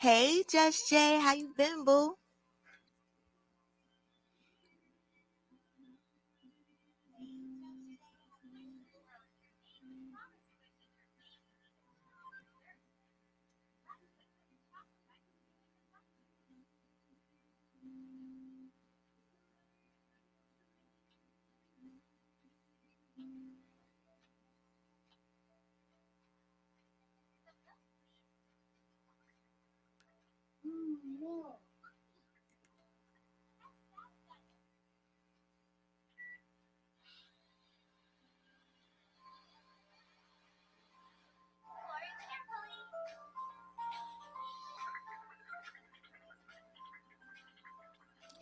Hey, Just Jay, how you been, boo?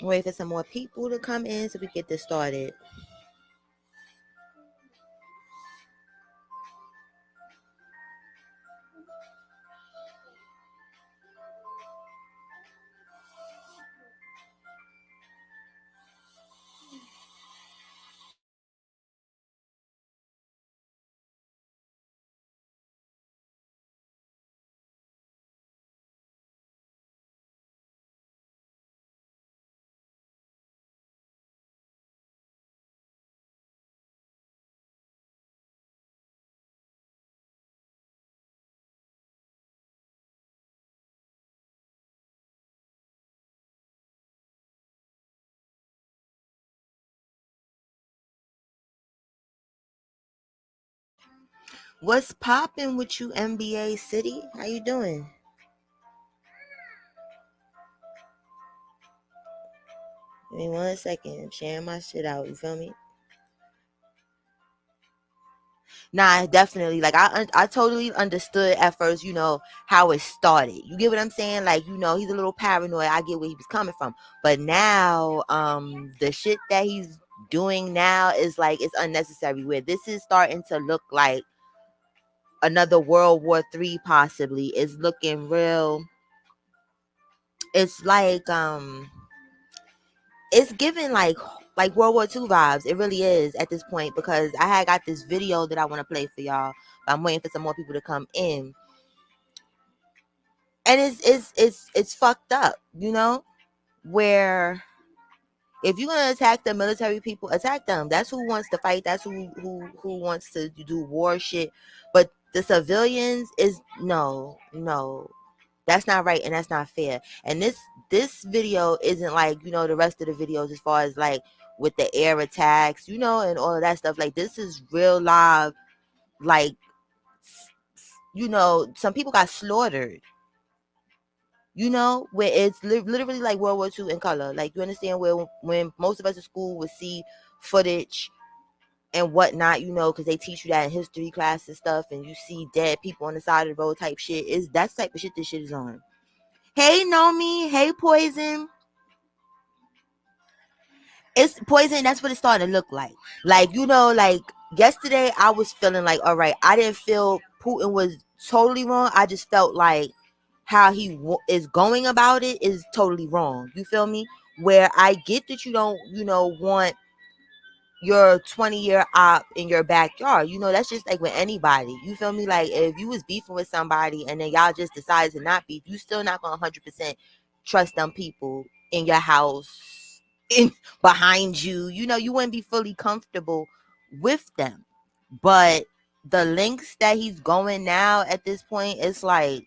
Wait for some more people to come in so we get this started. What's popping with you, NBA City? How you doing? Give me 1 second. I'm sharing my shit out. You feel me? Nah, definitely. Like I totally understood at first, how it started. You get what I'm saying? Like, he's a little paranoid. I get where he was coming from. But now, the shit that he's doing now is like it's unnecessary. Where this is starting to look like another World War III possibly. Is looking real. It's like it's giving like World War II vibes. It really is at this point because I had got this video that I want to play for y'all. But I'm waiting for some more people to come in. And it's fucked up, where if you're gonna attack the military people, attack them. That's who wants to fight. That's who wants to do war shit. But the civilians is no. That's not right and that's not fair. And this video isn't like, the rest of the videos as far as like with the air attacks, and all of that stuff. Like this is real live, like some people got slaughtered. Where it's literally like World War II in color. Like, you understand where when most of us in school would see footage and whatnot, because they teach you that in history class and stuff, and you see dead people on the side of the road type shit. Is that type of shit this shit is on. Hey, Nomi. Hey, Poison. It's Poison. That's what it's starting to look like. Like, like yesterday, I was feeling like, all right, I didn't feel Putin was totally wrong. I just felt like how he is going about it is totally wrong. You feel me? Where I get that you don't, want your 20-year op in your backyard. That's just like with anybody. You feel me? Like if you was beefing with somebody and then y'all just decided to not beef, you still not gonna 100% trust them people in your house, in behind you. You wouldn't be fully comfortable with them. But the links that he's going now at this point, it's like,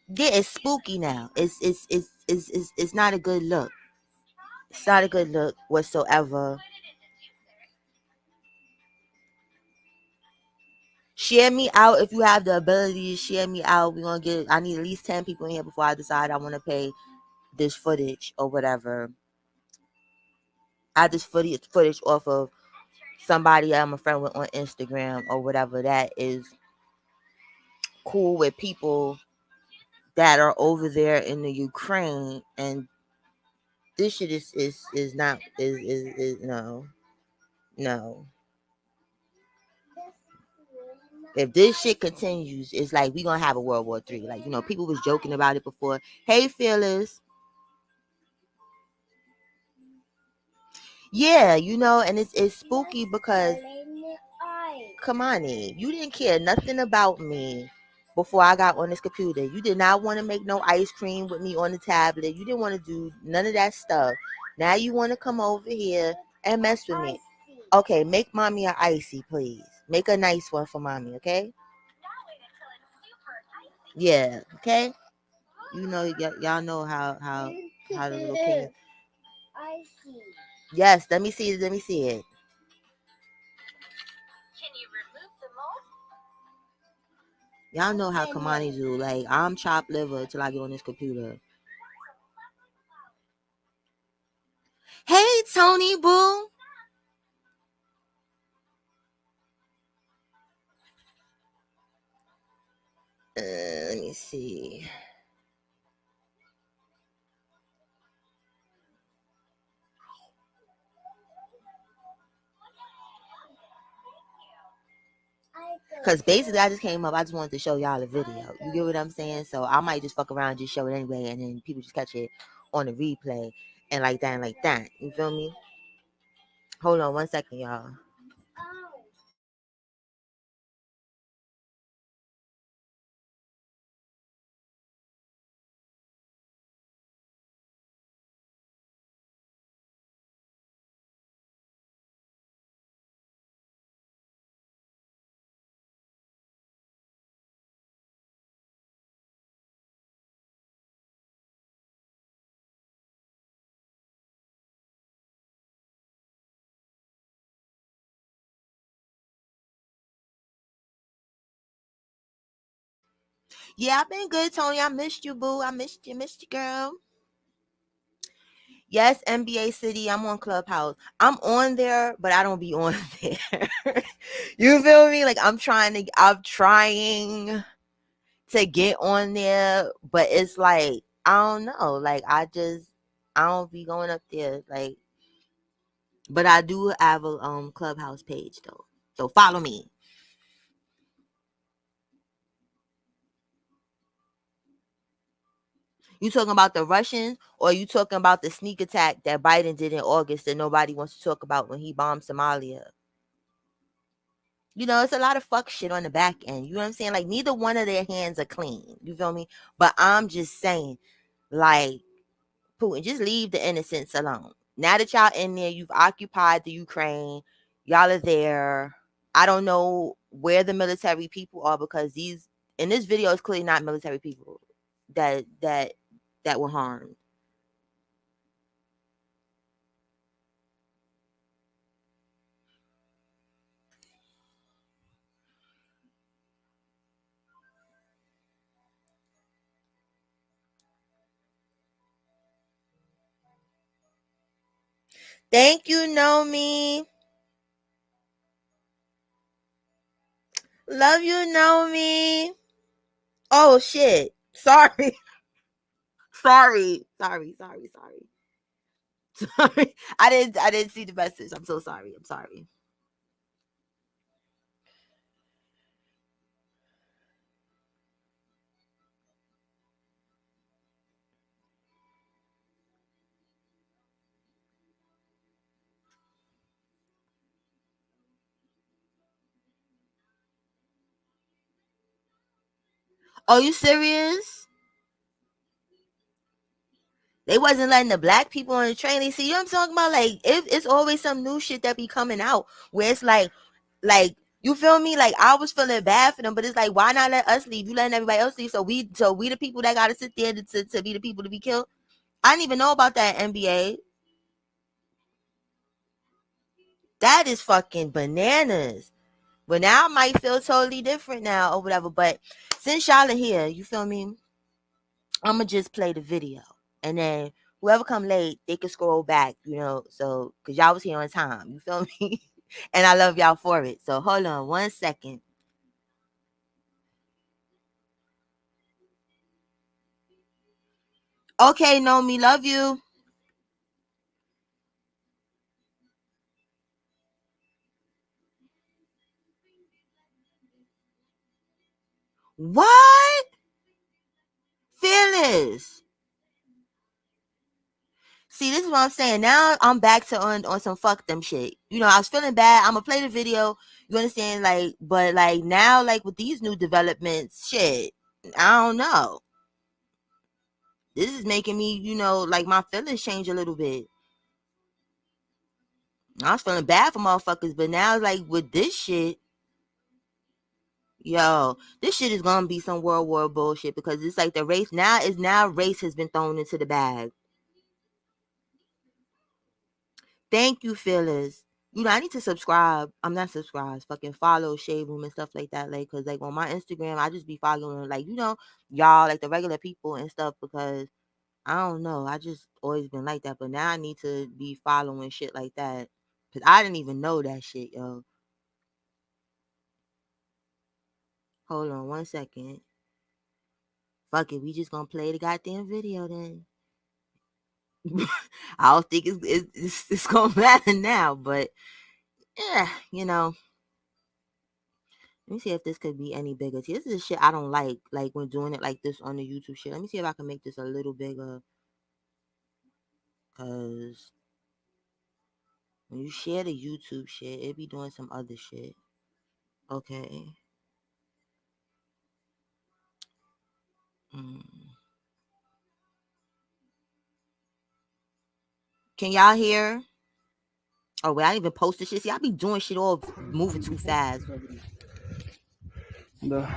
yeah, it's spooky now. It's not a good look. It's not a good look whatsoever. Share me out if you have the ability to share me out. I need at least 10 people in here before I decide I want to pay this footage or whatever. I had this footage off of somebody I'm a friend with on Instagram or whatever that is cool with people that are over there in the Ukraine, and this shit is not is no. If this shit continues, it's like we gonna have a World War III. Like, people was joking about it before. Hey, Phyllis. Yeah, and it's spooky because come on in. You didn't care nothing about me. before I got on this computer. You did not want to make no ice cream with me on the tablet. You didn't want to do none of that stuff. Now you want to come over here and mess with me. Okay, make mommy an icy, please. Make a nice one for mommy, okay? Yeah, okay? You know, y'all know how the little kids. Icy. Yes, let me see it. Let me see it. Can you remove the mold? Y'all know how Kamani do. Like, I'm chopped liver till I get on this computer. Hey, Tony Boo. Let me see. Because basically, I just came up. I just wanted to show y'all a video. You get what I'm saying? So I might just fuck around and just show it anyway. And then people just catch it on the replay. And like that and like that. You feel me? Hold on 1 second, y'all. Yeah, I've been good, Tony. I missed you, boo. I missed you, girl. Yes, NBA City. I'm on Clubhouse. I'm on there, but I don't be on there. You feel me? Like I'm trying to get on there, but it's like I don't know. Like I don't be going up there. Like, but I do have a Clubhouse page though. So follow me. You talking about the Russians, or you talking about the sneak attack that Biden did in August that nobody wants to talk about when he bombed Somalia? You know, it's a lot of fuck shit on the back end. You know what I'm saying? Like neither one of their hands are clean. You feel me? But I'm just saying, like, Putin, just leave the innocents alone. Now that y'all in there, you've occupied the Ukraine. Y'all are there. I don't know where the military people are because these in this video is clearly not military people that were harmed. Thank you, Nomi. Love you, Nomi. Oh shit. Sorry. Sorry. Sorry. I didn't see the message. I'm so sorry. I'm sorry. Are you serious? They wasn't letting the black people on the train. They see, you know what I'm talking about? Like, it's always some new shit that be coming out where it's like, you feel me? Like, I was feeling bad for them, but it's like, why not let us leave? You letting everybody else leave, so we the people that gotta sit there to be the people to be killed. I didn't even know about that NBA. That is fucking bananas. But now I might feel totally different now or whatever. But since y'all are here, you feel me? I'ma just play the video. And then whoever come late, they can scroll back, you know, so cause y'all was here on time. You feel me? And I love y'all for it. So hold on 1 second. Okay, Nomi, love you. What? Phyllis. See, this is what I'm saying. Now I'm back to on some fuck them shit. You know, I was feeling bad. I'm gonna play the video. You understand? Like, but like now, like with these new developments, shit, I don't know. This is making me, you know, like my feelings change a little bit. I was feeling bad for motherfuckers, but now like with this shit, yo, this shit is gonna be some World War bullshit because it's like the race now race has been thrown into the bag. Thank you, Phyllis. You know, I need to subscribe. I'm not subscribed. Fucking follow Shade Room and stuff like that. Like, cause like on my Instagram, I just be following like, you know, y'all like the regular people and stuff because I don't know. I just always been like that. But now I need to be following shit like that. Cause I didn't even know that shit, yo. Hold on 1 second. Fuck it. We just gonna play the goddamn video then. I don't think it's gonna matter now, but yeah, you know. Let me see if this could be any bigger. See, this is shit I don't like when doing it like this on the YouTube shit. Let me see if I can make this a little bigger. Cause when you share the YouTube shit, it be doing some other shit. Okay. Mm. Can y'all hear? Oh wait, I didn't even post this shit. See, I be doing shit all moving too fast. Да.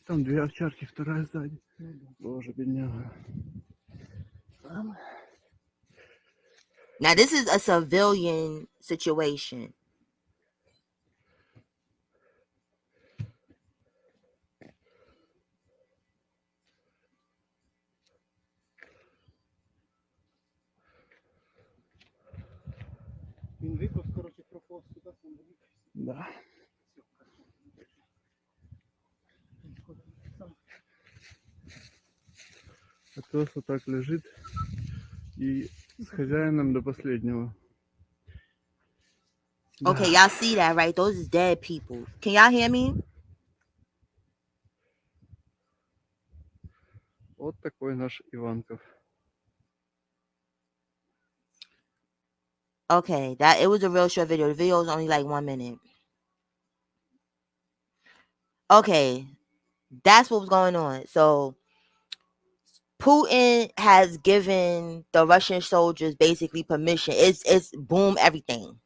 Там две овчарки, вторая сзади. Боже, бедняга. Now this is a civilian situation. Да. А пес вот так лежит и с хозяином до последнего. Okay, y'all see that, right? Those is dead people. Can y'all hear me? Вот такой наш Иванков. Okay, that it was a real short video. The video was only like 1 minute. Okay, that's what was going on. So Putin has given the Russian soldiers basically permission. It's boom everything.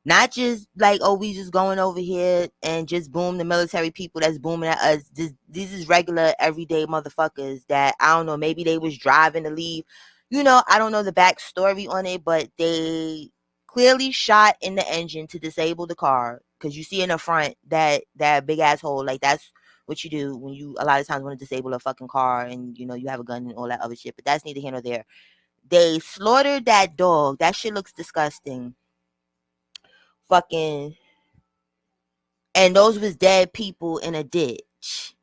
Not just like, oh, we just going over here and just boom the military people that's booming at us. These is regular everyday motherfuckers that I don't know, maybe they was driving to leave. You know, I don't know the backstory on it, but they clearly shot in the engine to disable the car. Cause you see in the front that big ass hole, like that's what you do when you a lot of times want to disable a fucking car and you know you have a gun and all that other shit. But that's neither here nor there. They slaughtered that dog. That shit looks disgusting. Fucking, and those was dead people in a ditch.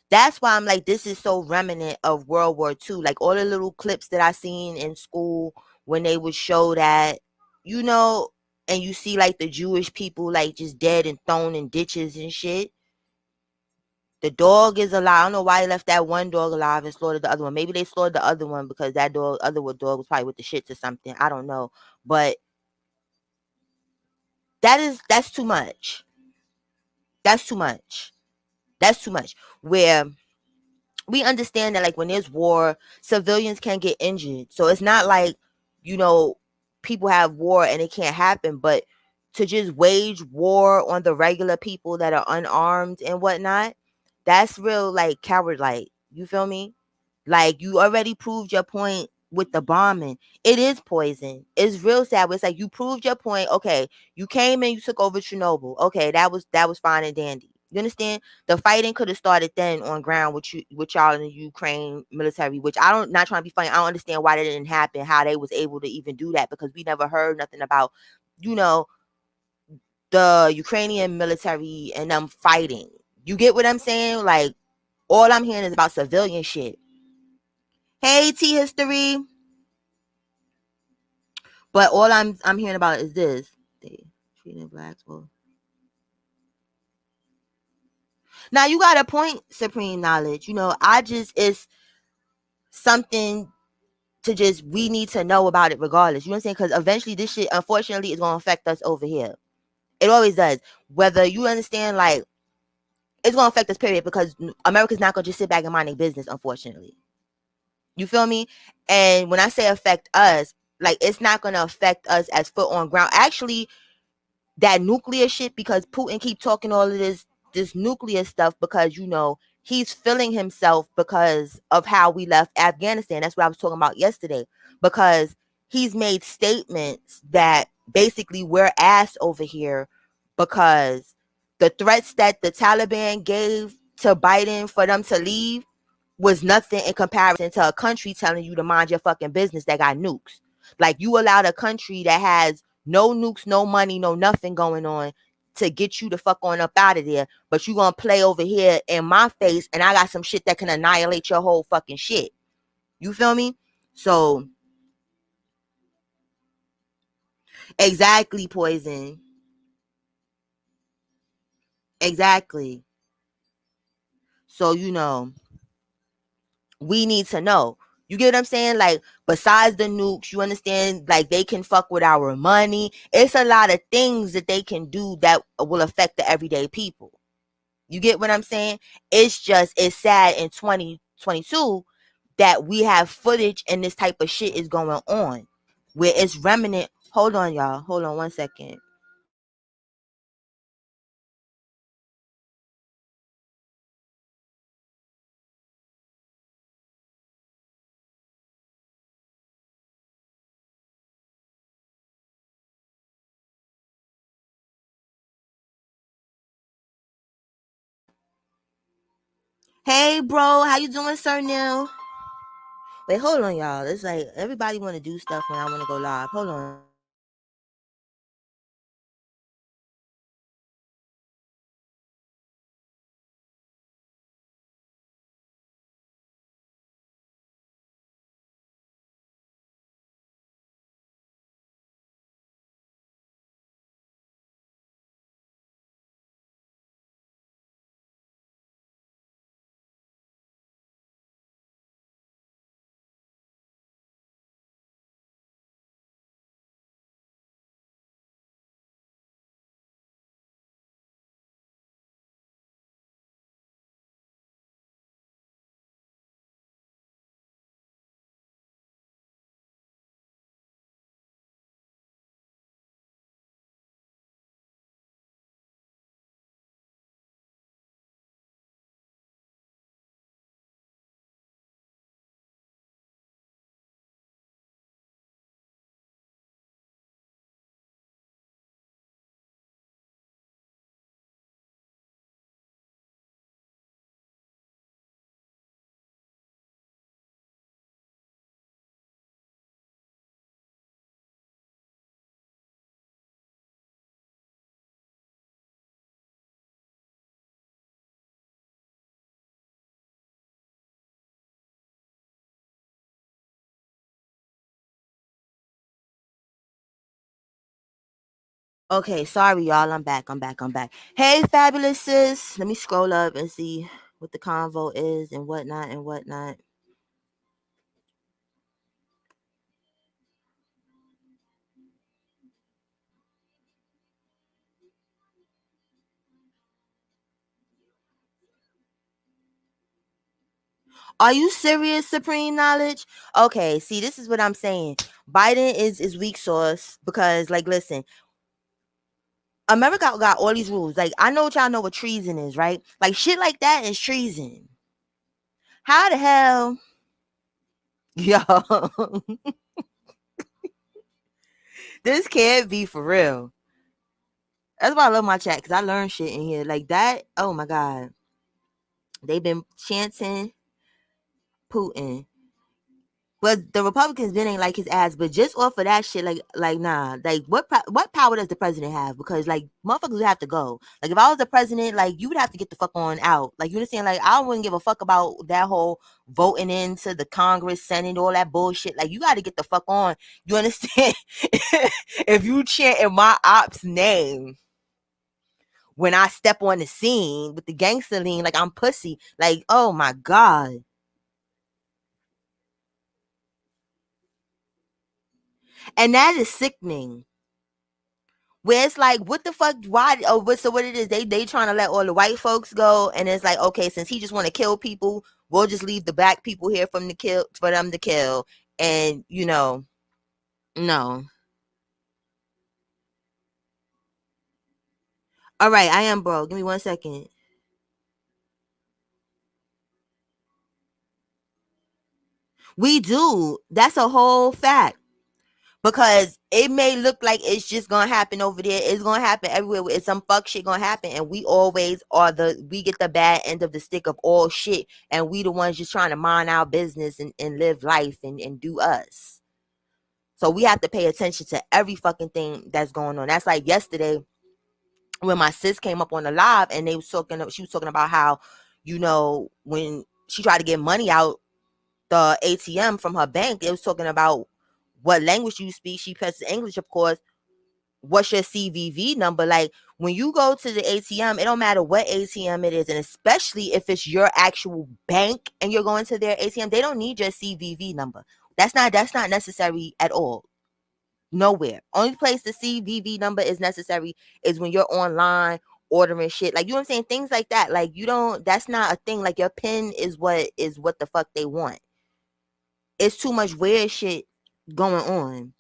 That's why I'm like, this is so remnant of World War II. Like all the little clips that I seen in school when they would show that, you know, and you see like the Jewish people like just dead and thrown in ditches and shit. The dog is alive. I don't know why they left that one dog alive and slaughtered the other one. Maybe they slaughtered the other one because that other dog was probably with the shits or something. I don't know. But that's too much. That's too much. That's too much. Where we understand that like when there's war, civilians can get injured. So it's not like, you know, people have war and it can't happen, but to just wage war on the regular people that are unarmed and whatnot, that's real like coward like. You feel me? Like you already proved your point with the bombing. It is poison. It's real sad. It's like you proved your point. Okay, you came in, you took over Chernobyl. Okay, that was fine and dandy. You understand? The fighting could have started then on ground with y'all in the Ukraine military, which I don't not trying to be funny. I don't understand why that didn't happen, how they was able to even do that because we never heard nothing about, you know, the Ukrainian military and them fighting. You get what I'm saying? Like all I'm hearing is about civilian shit. Hey T history. But all I'm hearing about is this. They treating blacks well. Now you got a point, Supreme Knowledge. It's something to just, we need to know about it regardless. You know what I'm saying? Because eventually this shit, unfortunately, is going to affect us over here. It always does. Whether you understand, like, it's going to affect us, period, because America's not going to just sit back and mind their business, unfortunately. You feel me? And when I say affect us, like, it's not going to affect us as foot on ground. Actually, that nuclear shit, because Putin keep talking all of this nuclear stuff, because he's feeling himself because of how we left Afghanistan. That's what I was talking about yesterday, because he's made statements that basically we're ass over here, because the threats that the Taliban gave to Biden for them to leave was nothing in comparison to a country telling you to mind your fucking business that got nukes. Like, you allowed a country that has no nukes, no money, no nothing going on to get you the fuck on up out of there, but you gonna play over here in my face, and I got some shit that can annihilate your whole fucking shit. You feel me? So exactly, Poison. Exactly. So we need to know. You get what I'm saying? Like, besides the nukes, you understand, like, they can fuck with our money. It's a lot of things that they can do that will affect the everyday people. You get what I'm saying? It's sad in 2022 that we have footage and this type of shit is going on, where it's remnant. Hold on, y'all. Hold on 1 second. Hey, bro. How you doing, sir, now? Wait, hold on, y'all. It's like everybody want to do stuff when I want to go live. Hold on. Okay, sorry, y'all. I'm back. I'm back. I'm back. Hey, fabulous sis. Let me scroll up and see what the convo is and whatnot and whatnot. Are you serious, Supreme Knowledge? Okay, see, this is what I'm saying. Biden is weak sauce because, like, listen, America got all these rules. Like, I know what y'all know what treason is, right? Like, shit like that is treason. How the hell, yo? This can't be for real. That's why I love my chat, because I learn shit in here like that. Oh my god, they've been chanting Putin. But the Republicans been ain't like his ass. But just off of that shit, like nah. Like, what power does the president have? Because, like, motherfuckers would have to go. Like, if I was the president, like, you would have to get the fuck on out. Like, you understand? Like, I wouldn't give a fuck about that whole voting into the Congress, Senate, all that bullshit. Like, you got to get the fuck on. You understand? If you chant in my op's name, when I step on the scene with the gangster lean like I'm pussy. Like, oh my God. And that is sickening. Where it's like, what the fuck? Why? Oh, what it is? They trying to let all the white folks go, and it's like, okay, since he just want to kill people, we'll just leave the black people here for them to kill, and no. All right, I am bro. Give me 1 second. We do. That's a whole fact. Because it may look like it's just gonna happen over there. It's gonna happen everywhere. It's some fuck shit gonna happen, and we always we get the bad end of the stick of all shit, and we the ones just trying to mind our business and live life and do us. So we have to pay attention to every fucking thing that's going on. That's like yesterday when my sis came up on the live and she was talking about how, when she tried to get money out the ATM from her bank, it was talking about what language you speak. She pressed English, of course. What's your CVV number? Like, when you go to the ATM, it don't matter what ATM it is, and especially if it's your actual bank and you're going to their ATM, they don't need your CVV number. That's not necessary at all. Nowhere. Only place the CVV number is necessary is when you're online ordering shit. Like, you know what I'm saying? Things like that. Like, that's not a thing. Like, your PIN is what the fuck they want. It's too much weird shit going on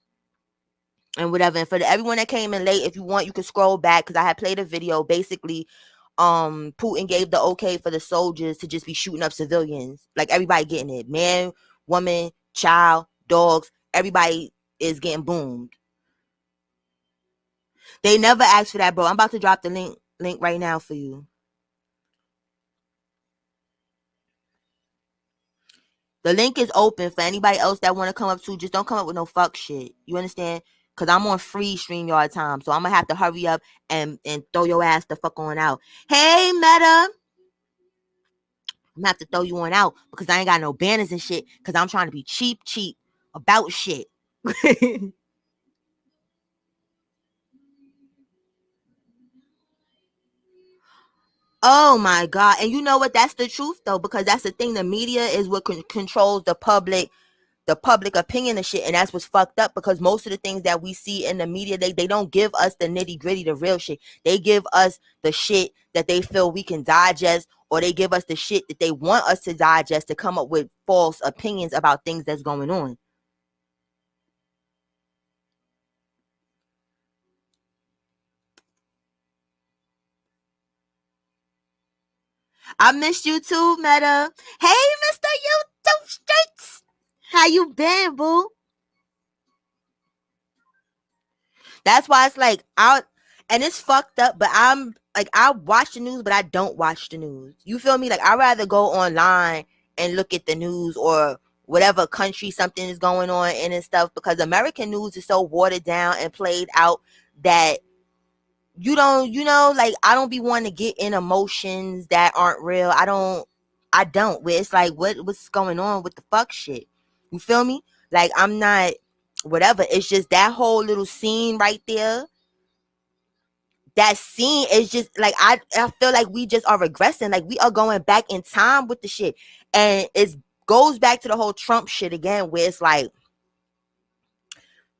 and whatever. And for everyone that came in late, if you want, you can scroll back because I had played a video. Basically, Putin gave the okay for the soldiers to just be shooting up civilians. Like, everybody getting it. Man, woman, child, dogs, everybody is getting boomed. They never asked for that, bro. I'm about to drop the link right now for you. The link is open for anybody else that want to come up too. Just don't come up with no fuck shit. You understand? Because I'm on free StreamYard time. So I'm going to have to hurry up and throw your ass the fuck on out. Hey, Meta. I'm going to have to throw you on out because I ain't got no banners and shit because I'm trying to be cheap about shit. Oh my God. And you know what? That's the truth though, because that's the thing. The media is what controls the public opinion and shit, and that's what's fucked up because most of the things that we see in the media, they don't give us the nitty gritty, the real shit. They give us the shit that they feel we can digest, or they give us the shit that they want us to digest to come up with false opinions about things that's going on. I missed you too, Meta. Hey, Mr. YouTube Streets. How you been, boo? That's why it's like and it's fucked up, but I'm like, I watch the news, but I don't watch the news. You feel me? Like, I'd rather go online and look at the news or whatever country something is going on in and stuff, because American news is so watered down and played out that you don't, like, I don't be wanting to get in emotions that aren't real. I don't, where it's like, what's going on with the fuck shit? You feel me? Like, I'm not, whatever. It's just that whole little scene right there. That scene is just like, I feel like we just are regressing. Like, we are going back in time with the shit. And it goes back to the whole Trump shit again, where it's like,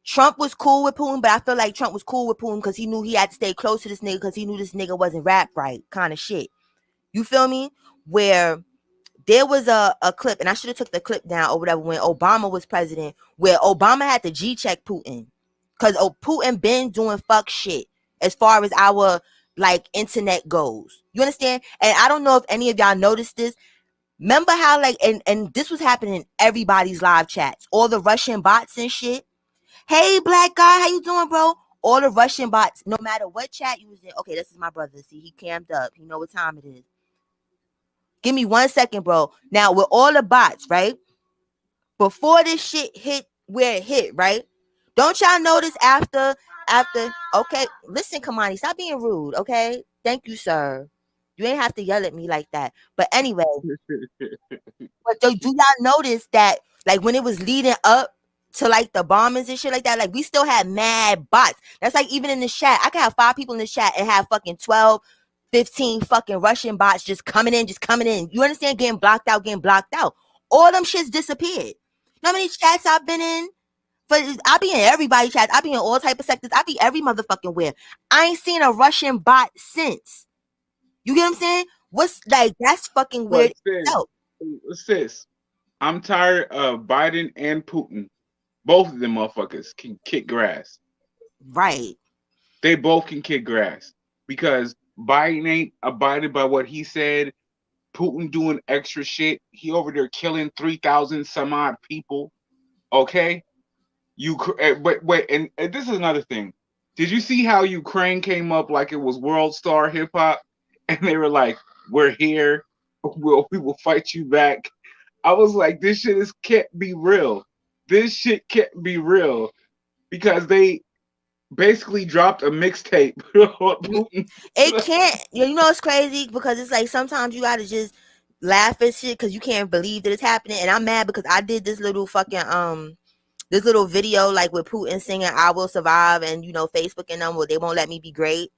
Trump was cool with Putin, but I feel like Trump was cool with Putin because he knew he had to stay close to this nigga because he knew this nigga wasn't rap right kind of shit. You feel me? Where there was a clip, and I should have took the clip down or whatever, when Obama was president, where Obama had to G-check Putin. Because Putin been doing fuck shit as far as our, like, internet goes. You understand? And I don't know if any of y'all noticed this. Remember how, like, and this was happening in everybody's live chats. All the Russian bots and shit. Hey, black guy, how you doing, bro? All the Russian bots, no matter what chat you was in. Okay, this is my brother. See, he cammed up. He know what time it is. Give me 1 second, bro. Now, with all the bots, right? Before this shit hit where it hit, right? Don't y'all notice after, okay, listen, Kamani, stop being rude, okay? Thank you, sir. You ain't have to yell at me like that. But anyway, but do y'all notice that, like, when it was leading up to, like, the bombings and shit like that, like, we still had mad bots. That's like, even in the chat, I could have 5 people in the chat and have fucking 12 15 fucking Russian bots just coming in, just coming in. You understand? Getting blocked out, getting blocked out. All them shits disappeared. You know how many chats I've been in? But I be in everybody's chats. I be in all type of sectors. I be every motherfucking where. I ain't seen a Russian bot since. You get what I'm saying? What's like that's fucking But weird itself. sis, I'm tired of Biden and Putin. Both of them motherfuckers can kick grass. Right. They both can kick grass because Biden ain't abided by what he said. Putin doing extra shit. He over there killing 3,000 some odd people. Okay, wait, and this is another thing. Did you see how Ukraine came up like it was World Star Hip Hop, and they were like, "We're here. We will fight you back." I was like, "This shit is can't be real. This shit can't be real," because they basically dropped a mixtape on Putin. It can't. You know it's crazy because it's like sometimes you gotta just laugh at shit because you can't believe that it's happening. And I'm mad because I did this little fucking this little video like with Putin singing "I Will Survive" and Facebook and them, well, they won't let me be great.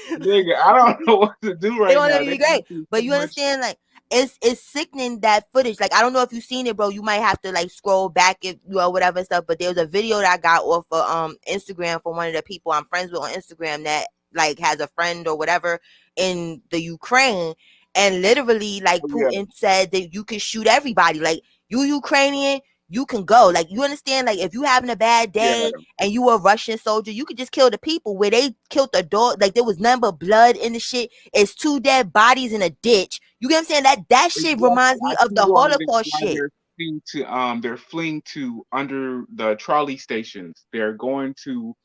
Nigga, I don't know what to do They right don't let now. me They be great. went through But so you much. understand, like it's sickening that footage. Like I don't know if you've seen it, bro. You might have to like scroll back if whatever and stuff. But there was a video that I got off of Instagram from one of the people I'm friends with on Instagram that like has a friend or whatever in the Ukraine. And literally like Oh, yeah, Putin said that you can shoot everybody. Like you Ukrainian, you can go. Like you understand, like if you having a bad yeah, day and you a Russian soldier, you could just kill the people. Where they killed the dog, like there was none but blood in the shit. It's 2 dead bodies in a ditch. You get what I'm saying? That shit exactly. reminds me I of see the why Holocaust shit. they're fleeing to under the trolley stations. They're going to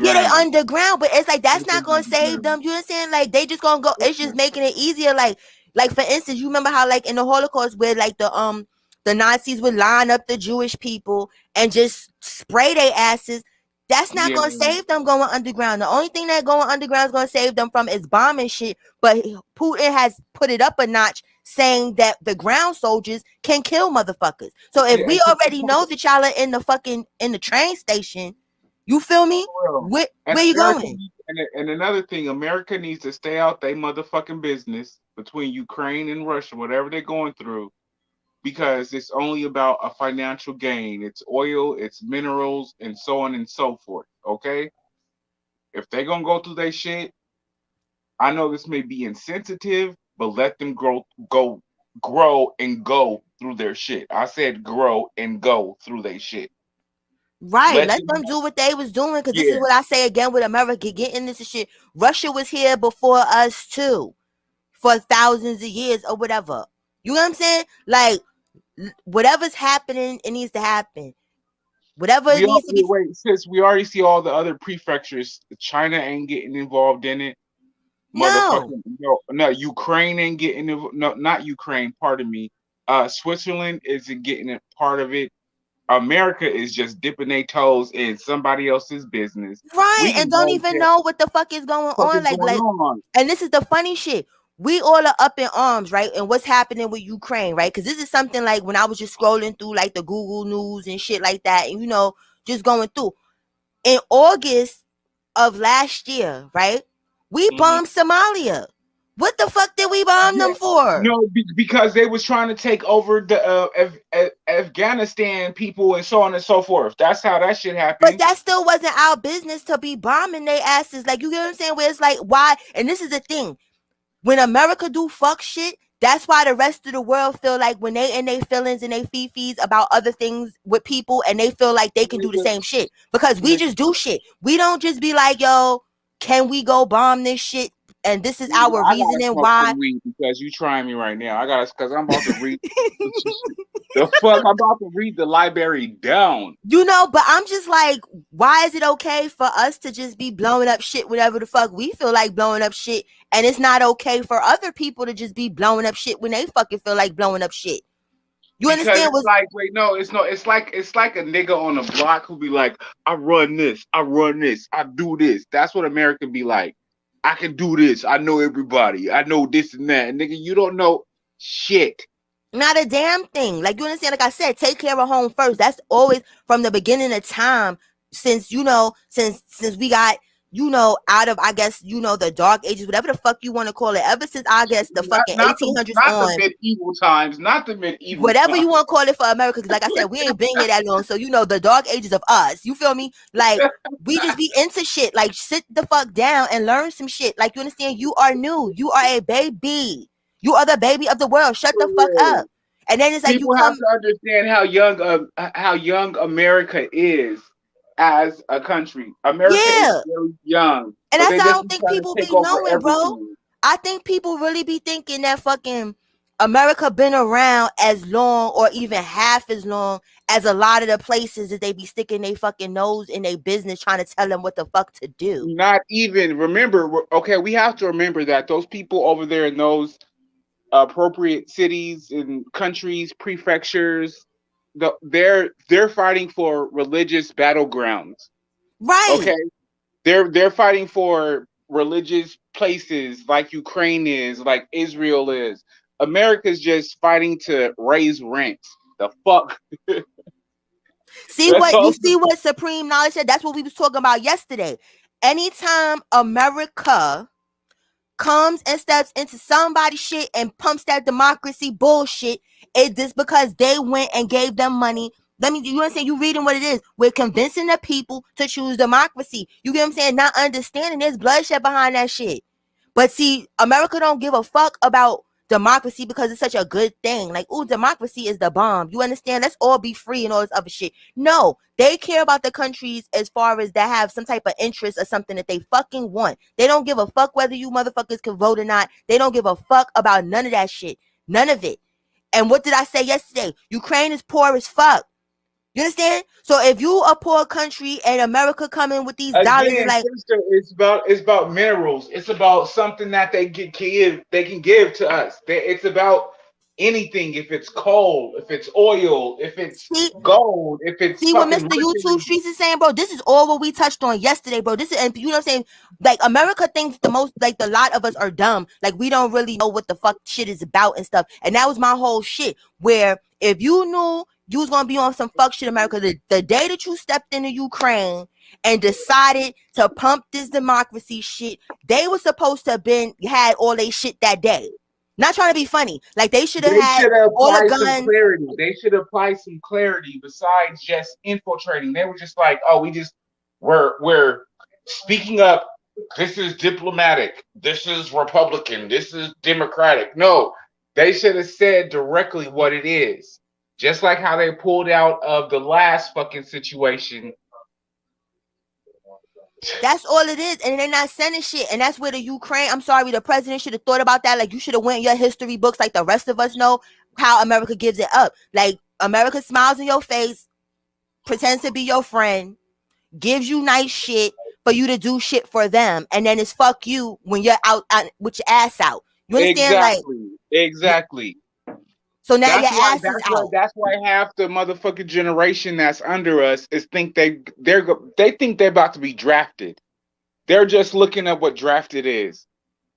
Yeah, they underground. underground, but it's like that's They're not going gonna save underground. them. You understand? Like they just gonna go. It's just Okay. making it easier. Like for instance, you remember how like in the Holocaust where like the Nazis would line up the Jewish people and just spray their asses. That's not Yeah, gonna save them going underground. The only thing that going underground is gonna save them from is bombing shit. But Putin has put it up a notch, saying that the ground soldiers can kill motherfuckers. So if yeah, we already know that y'all are in the fucking in the train station, you feel me? for real. And Where you America going? needs, and another thing, America needs to stay out they motherfucking business between Ukraine and Russia, whatever they're going through, because it's only about a financial gain. It's oil, it's minerals, and so on and so forth. Okay, if they're gonna go through their shit, I know this may be insensitive, but let them grow and go through their shit. I said grow and go through their shit. Right. Let Let them, them do what they was doing. Cause this is yeah, what I say again with America getting this shit. Russia was here before us too. For thousands of years or whatever. You know what I'm saying? Like whatever's happening, it needs to happen. Whatever it needs to be. wait, since we already see all the other prefectures. China ain't getting involved in it. No. Motherfucking no, Ukraine ain't getting no, not Ukraine. Pardon me. Switzerland isn't getting a part of it. America is just dipping their toes in somebody else's business. Right. We And can don't go even get know what the fuck is going what on. is going Like on. and this is the funny shit. We all are up in arms, right? And what's happening with Ukraine, right? Because this is something like when I was just scrolling through like the Google News and shit like that, and just going through. In August of last year, right? We Mhm. bombed Somalia. What the fuck did we bomb Yeah, them for? no, because they was trying to take over the Afghanistan people and so on and so forth. That's how that shit But happened. that still wasn't our business to be bombing their asses. Like, you get what I'm saying? Where it's like, why? And this is the thing. When America do fuck shit, that's why the rest of the world feel like when they in their feelings and they fifis about other things with people and they feel like they can do the Nigga, same shit. Because we nigga, just do shit. We don't just be like, yo, can we go bomb this shit? And this is nigga, our I gotta reasoning smoke why. some weed because you trying me right now. I gotta because I'm about to read the fuck. I'm about to read the library down. But I'm just like, why is it okay for us to just be blowing up shit whenever the fuck we feel like blowing up shit? And it's not okay for other people to just be blowing up shit when they fucking feel like blowing up shit. You Because understand it's what? like, wait, no, it's no, it's like a nigga on the block who be like, I run this, I do this. That's what America be like. I can do this. I know everybody. I know this and that. And nigga, you don't know shit. Not a damn thing. Like you understand, like I said, take care of home first. That's always from the beginning of time since since we got you know, out of, I guess, you know, the dark ages, whatever the fuck you want to call it, ever since, I guess, the Not fucking not the 1800s not the on, medieval times, not the medieval whatever times. you want to call it for America, because like I said, we ain't been here that long. So, you know, the dark ages of us, you feel me? Like, we just be into shit. Like, sit the fuck down and learn some shit. Like, you understand? You are new. You are a baby. You are the baby of the world. Shut For the fuck real. up. And then it's like you People have come, to understand how young America is as a country. America is yeah. very young, And but that's they I just don't be think trying to people take be over knowing, bro. everything. I think people really be thinking that fucking America been around as long or even half as long as a lot of the places that they be sticking their fucking nose in their business trying to tell them what the fuck to do. Not even remember. Okay, we have to remember that those people over there in those appropriate cities and countries, prefectures, they're fighting for religious battlegrounds. Right. Okay, they're fighting for religious places like Ukraine is, like Israel is. America's just fighting to raise rents. The fuck? See That's what you all. see what Supreme Knowledge said? That's what we was talking about yesterday. Anytime America comes and steps into somebody's shit and pumps that democracy bullshit, it just because they went and gave them money. Let me, you understand? You reading what it is. We're convincing the people to choose democracy. You get what I'm saying? Not understanding there's bloodshed behind that shit. But see, America don't give a fuck about democracy because it's such a good thing. Like, ooh, democracy is the bomb. You understand? Let's all be free and all this other shit. No, they care about the countries as far as that have some type of interest or something that they fucking want. They don't give a fuck whether you motherfuckers can vote or not. They don't give a fuck about none of that shit. None of it. And what did I say yesterday? Ukraine is poor as fuck. You understand? So if you a poor country and America coming with these dollars, Again, like, sister, it's about minerals. It's about something that they can give to us. It's about anything. If it's coal, if it's oil, if it's see, gold, if it's see what fucking Mr. YouTube mercury. Streets is saying, bro. This is all what we touched on yesterday, bro. This is, and you know what I'm saying? Like, America thinks the most, like, the lot of us are dumb. Like, we don't really know what the fuck shit is about and stuff. And that was my whole shit. Where if you knew you was gonna be on some fuck shit, America, the day that you stepped into Ukraine and decided to pump this democracy shit, they were supposed to have been had all they shit that day. Not trying to be funny. Like, they should have They had should all the apply some guns. clarity. They should apply some clarity besides just infiltrating. They were just like, oh, we're speaking up. This is diplomatic. This is Republican. This is Democratic. No, they should have said directly what it is. Just like how they pulled out of the last fucking situation. That's all it is, and they're not sending shit. And that's where the Ukraine. I'm sorry, the president should have thought about that. Like, you should have went in your history books, like the rest of us know how America gives it up. Like, America smiles in your face, pretends to be your friend, gives you nice shit for you to do shit for them, and then it's fuck you when you're out with your ass out. You understand? Like, Exactly. Exactly. so now your That's why. ass is That's why. out. That's why half the motherfucking generation that's under us is think they think they're about to be drafted. They're just looking at what drafted is,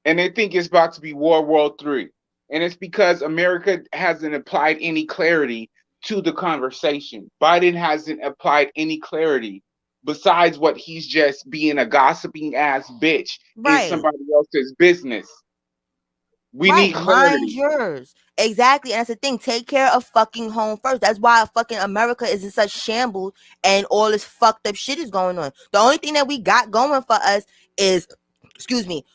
and they think it's about to be World War III, and it's because America hasn't applied any clarity to the conversation. Biden hasn't applied any clarity besides what he's just being a gossiping ass bitch in Right. somebody else's business. We need Right, mind clarity. yours. Exactly. And that's the thing. Take care of fucking home first. That's why fucking America is in such shambles and all this fucked up shit is going on. The only thing that we got going for us is, excuse me,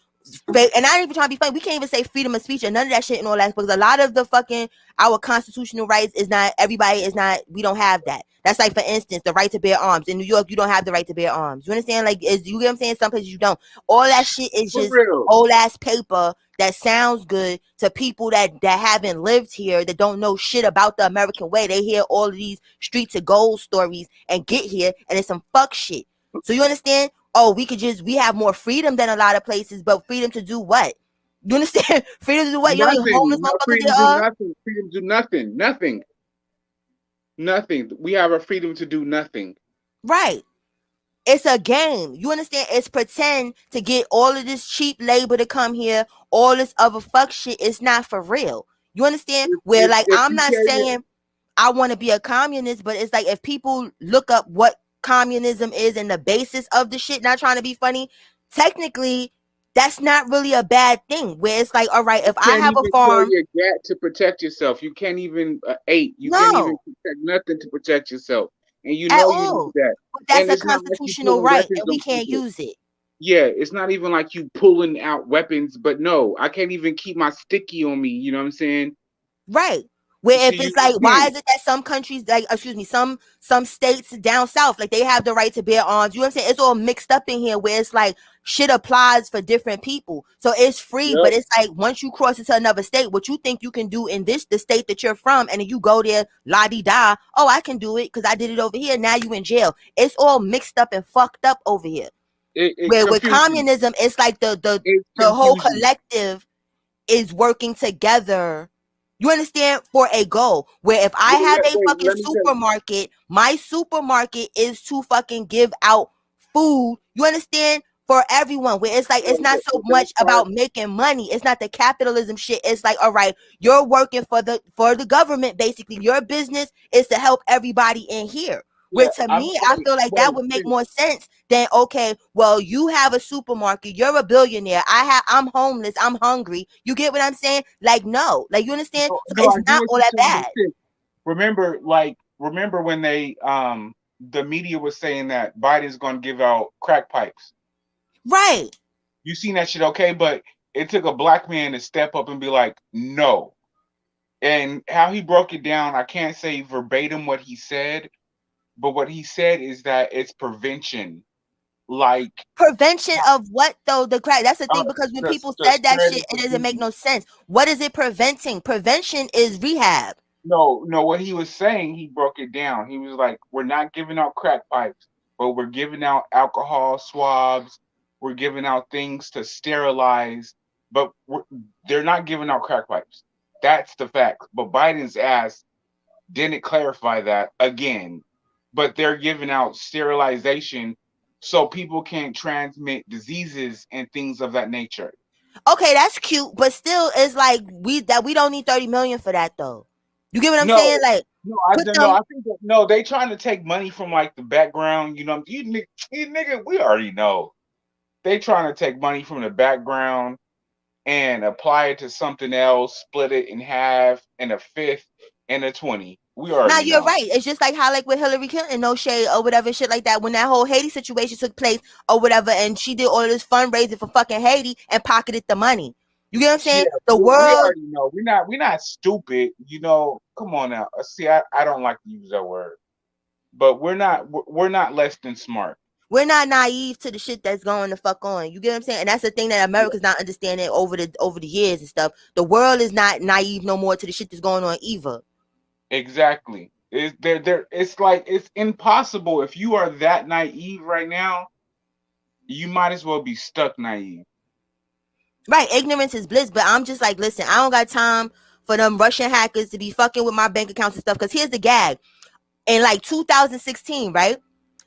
and I ain't even trying to be funny. We can't even say freedom of speech or none of that shit and all that, because a lot of the fucking our constitutional rights is not, everybody is not, we don't have that. That's like, for instance, the right to bear arms. In New York, you don't have the right to bear arms. You understand? Like, is, you get what I'm saying? Some places you don't. All that shit is For just real. old ass paper that sounds good to people that haven't lived here, that don't know shit about the American way. They hear all of these streets of gold stories and get here, and it's some fuck shit. So you understand? Oh, we have more freedom than a lot of places, but freedom to do what? You understand? Freedom to do what? You know how many Nothing. homeless No motherfuckers freedom there to do are? nothing. Freedom to do nothing. Nothing. Nothing. We have a freedom to do nothing. Right. It's a game. You understand? It's pretend to get all of this cheap labor to come here, all this other fuck shit. It's not for real. You understand? If Where, if, like, if I'm you not came in, saying I want to be a communist, but it's like, if people look up what communism is and the basis of the shit, not trying to be funny, technically that's not really a bad thing. Where it's like, all right, if I Can't have a even kill farm, your gat to protect yourself. You can't even ape. You can't even no, protect nothing to protect yourself, and you at know you do all. that. But that's And a it's not like you constitutional pulling right, weapons and we on can't people. use it. Yeah, it's not even like you pulling out weapons. But no, I can't even keep my sticky on me. You know what I'm saying? Right. Where See, if it's you like, why can't. is it that some countries, like, excuse me, some states down south, like they have the right to bear arms. You know what I'm saying? It's all mixed up in here where it's like shit applies for different people. So it's free, Yep. but it's like once you cross into another state, what you think you can do in the state that you're from, and then you go there, la di da, oh, I can do it because I did it over here. Now you in jail. It's all mixed up and fucked up over here. It's Where with confusing. communism, it's like It's the whole confusing. collective is working together. You understand? For a goal. Where if I have a Wait, fucking let me tell you. supermarket, my supermarket is to fucking give out food. You understand? For everyone. Where it's like it's not so The much best part. about making money. It's not the capitalism shit. It's like, all right, you're working for the government, basically. Your business is to help everybody in here. Where Yeah, to I'm me, I wait, feel like that wait, would make sis. more sense than, okay, well, you have a supermarket, you're a billionaire. I'm homeless, I'm hungry. You get what I'm saying? Like, no, like, you understand? No, So no, it's I get not what all you're that saying, but bad. sis, remember, remember when they the media was saying that Biden's going to give out crack pipes. Right. You seen that shit, okay? But it took a black man to step up and be like, no. And how he broke it down, I can't say verbatim what he said, but what he said is that it's prevention, like Prevention of what though? The crack. That's the uh, thing, because when people the said that spread shit, of it doesn't make disease. no sense. What is it preventing? Prevention is rehab. No, no, what he was saying, he broke it down. He was like, we're not giving out crack pipes, but we're giving out alcohol swabs. We're giving out things to sterilize, but they're not giving out crack pipes. That's the fact. But Biden's ass didn't clarify that again. But they're giving out sterilization so people can't transmit diseases and things of that nature. Okay, that's cute, but still, it's like we don't need 30 million for that though. You get what I'm saying? No, Like, no, I put don't know. them. I think that, no, they trying to take money from like the background. You know, you nigga, we already know they trying to take money from the background and apply it to something else, split it in half, and a fifth, and a 20. We Now already you're know. right. It's just like how, like with Hillary Clinton, no shade or whatever shit like that. When that whole Haiti situation took place or whatever, and she did all this fundraising for fucking Haiti and pocketed the money. You get what I'm Yeah, saying? The we world. already know. We're not stupid. You know, come on now. See, I don't like to use that word, but we're not less than smart. We're not naive to the shit that's going the fuck on. You get what I'm saying? And that's the thing that America's not understanding over the years and stuff. The world is not naive no more to the shit that's going on either. Exactly. It's like it's impossible. If you are that naive right now, you might as well be stuck naive. Right, ignorance is bliss, but I'm just like, listen, I don't got time for them Russian hackers to be fucking with my bank accounts and stuff. Because here's the gag: in like 2016, right?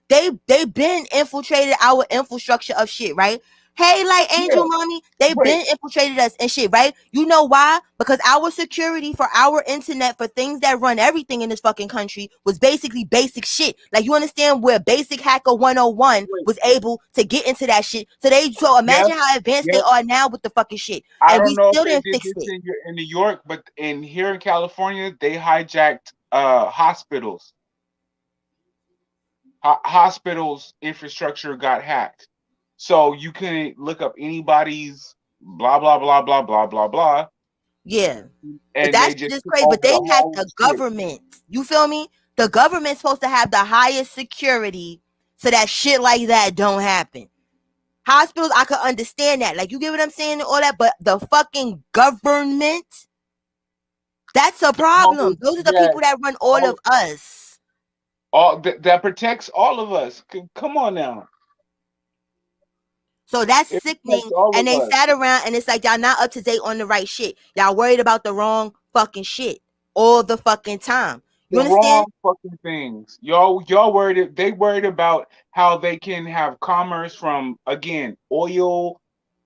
They been infiltrated our infrastructure of shit, right? Hey, like Yeah. Angel Mommy, they Wait. been infiltrated us and shit, right? You know why? Because our security for our internet, for things that run everything in this fucking country, was basically basic shit. Like, you understand where basic hacker 101 Wait. was able to get into that shit. So Yep. imagine how advanced they Yep. are now with the fucking shit. I And don't we know if still they didn't did fix this it. in New York, but in here in California, they hijacked hospitals. Hospitals infrastructure got hacked. So you couldn't look up anybody's blah blah blah blah blah blah blah, Yeah. But and that they just shit is took crazy. But over they the hacked whole the shit. government. You feel me? The government's supposed to have the highest security so that shit like that don't happen. Hospitals, I could understand that. Like, you get what I'm saying and all that, but the fucking government, that's a problem. Those are the Yeah, people that run all all of us. that protects all of us. Come on now, So that's it protects sickening. all And of they us. sat around and it's like y'all not up to date on the right shit. Y'all worried about the wrong fucking shit all the fucking time. You The understand? wrong fucking things. Y'all worried. They worried about how they can have commerce from again oil,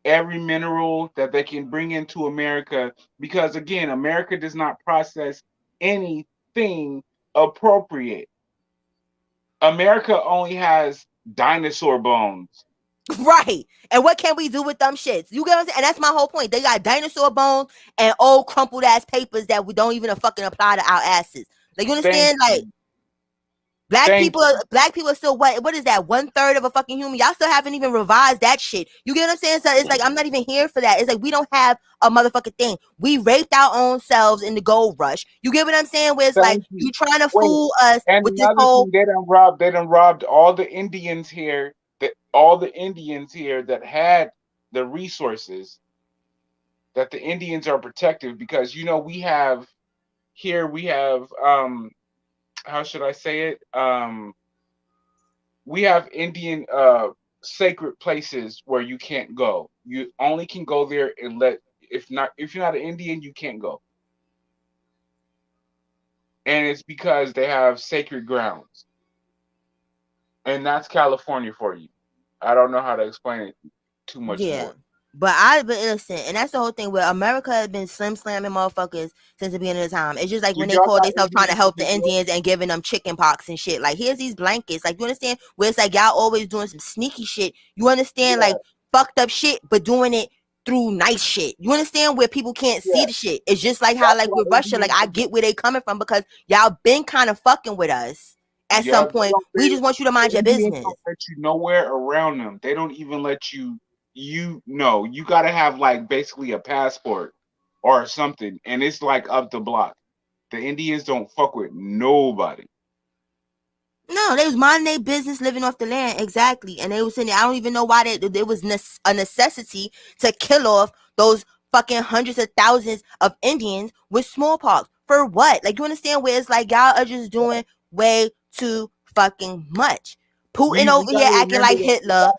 every mineral that they can bring into America, because again, America does not process anything appropriate. America only has dinosaur bones. Right. And what can we do with them shits? You get what I'm saying? And that's my whole point. They got dinosaur bones and old crumpled ass papers that we don't even fucking apply to our asses. Like, you Thank understand? Like, you. Thank you. black people are still what is that? 1/3 of a fucking human. Y'all still haven't even revised that shit. You get what I'm saying? So it's like I'm not even here for that. It's like we don't have a motherfucking thing. We raped our own selves in the gold rush. You get what I'm saying? Where it's like Thank you. you trying to Wait. fool us And with this another whole thing, they done robbed all the Indians here, that all the Indians here that had the resources, that the Indians are protected because we have how should I say it? We have Indian sacred places where you can't go. You only can go there and let if you're not an Indian, you can't go. And it's because they have sacred grounds. And that's California for you. I don't know how to explain it too much yeah. more. But I've been innocent, and that's the whole thing where America has been slim slamming motherfuckers since the beginning of the time. It's just like Do when they y'all call got themselves trying to Indians in help New the York? Indians and giving them chicken pox and shit. Like, here's these blankets. Like, you understand? Where it's like y'all always doing some sneaky shit. You understand? Yeah, Like, fucked up shit, but doing it through nice shit. You understand? Where people can't see yeah. the shit. It's just like how, That's like, why with Russia, like, Indians. I get where they coming from because y'all been kind of fucking with us at Yeah, some point. We just want you to mind the your Indians business. don't let you nowhere around them. They don't even let you. You got to have like basically a passport or something, and it's like up the block. The Indians don't fuck with nobody. No, they was minding their business, living off the land, exactly. And they was saying, I don't even know why there was a necessity to kill off those fucking hundreds of thousands of Indians with smallpox. For what? Like, you understand where it's like y'all are just doing way too fucking much. Putin We over gotta here acting remember like that. We Hitler. gotta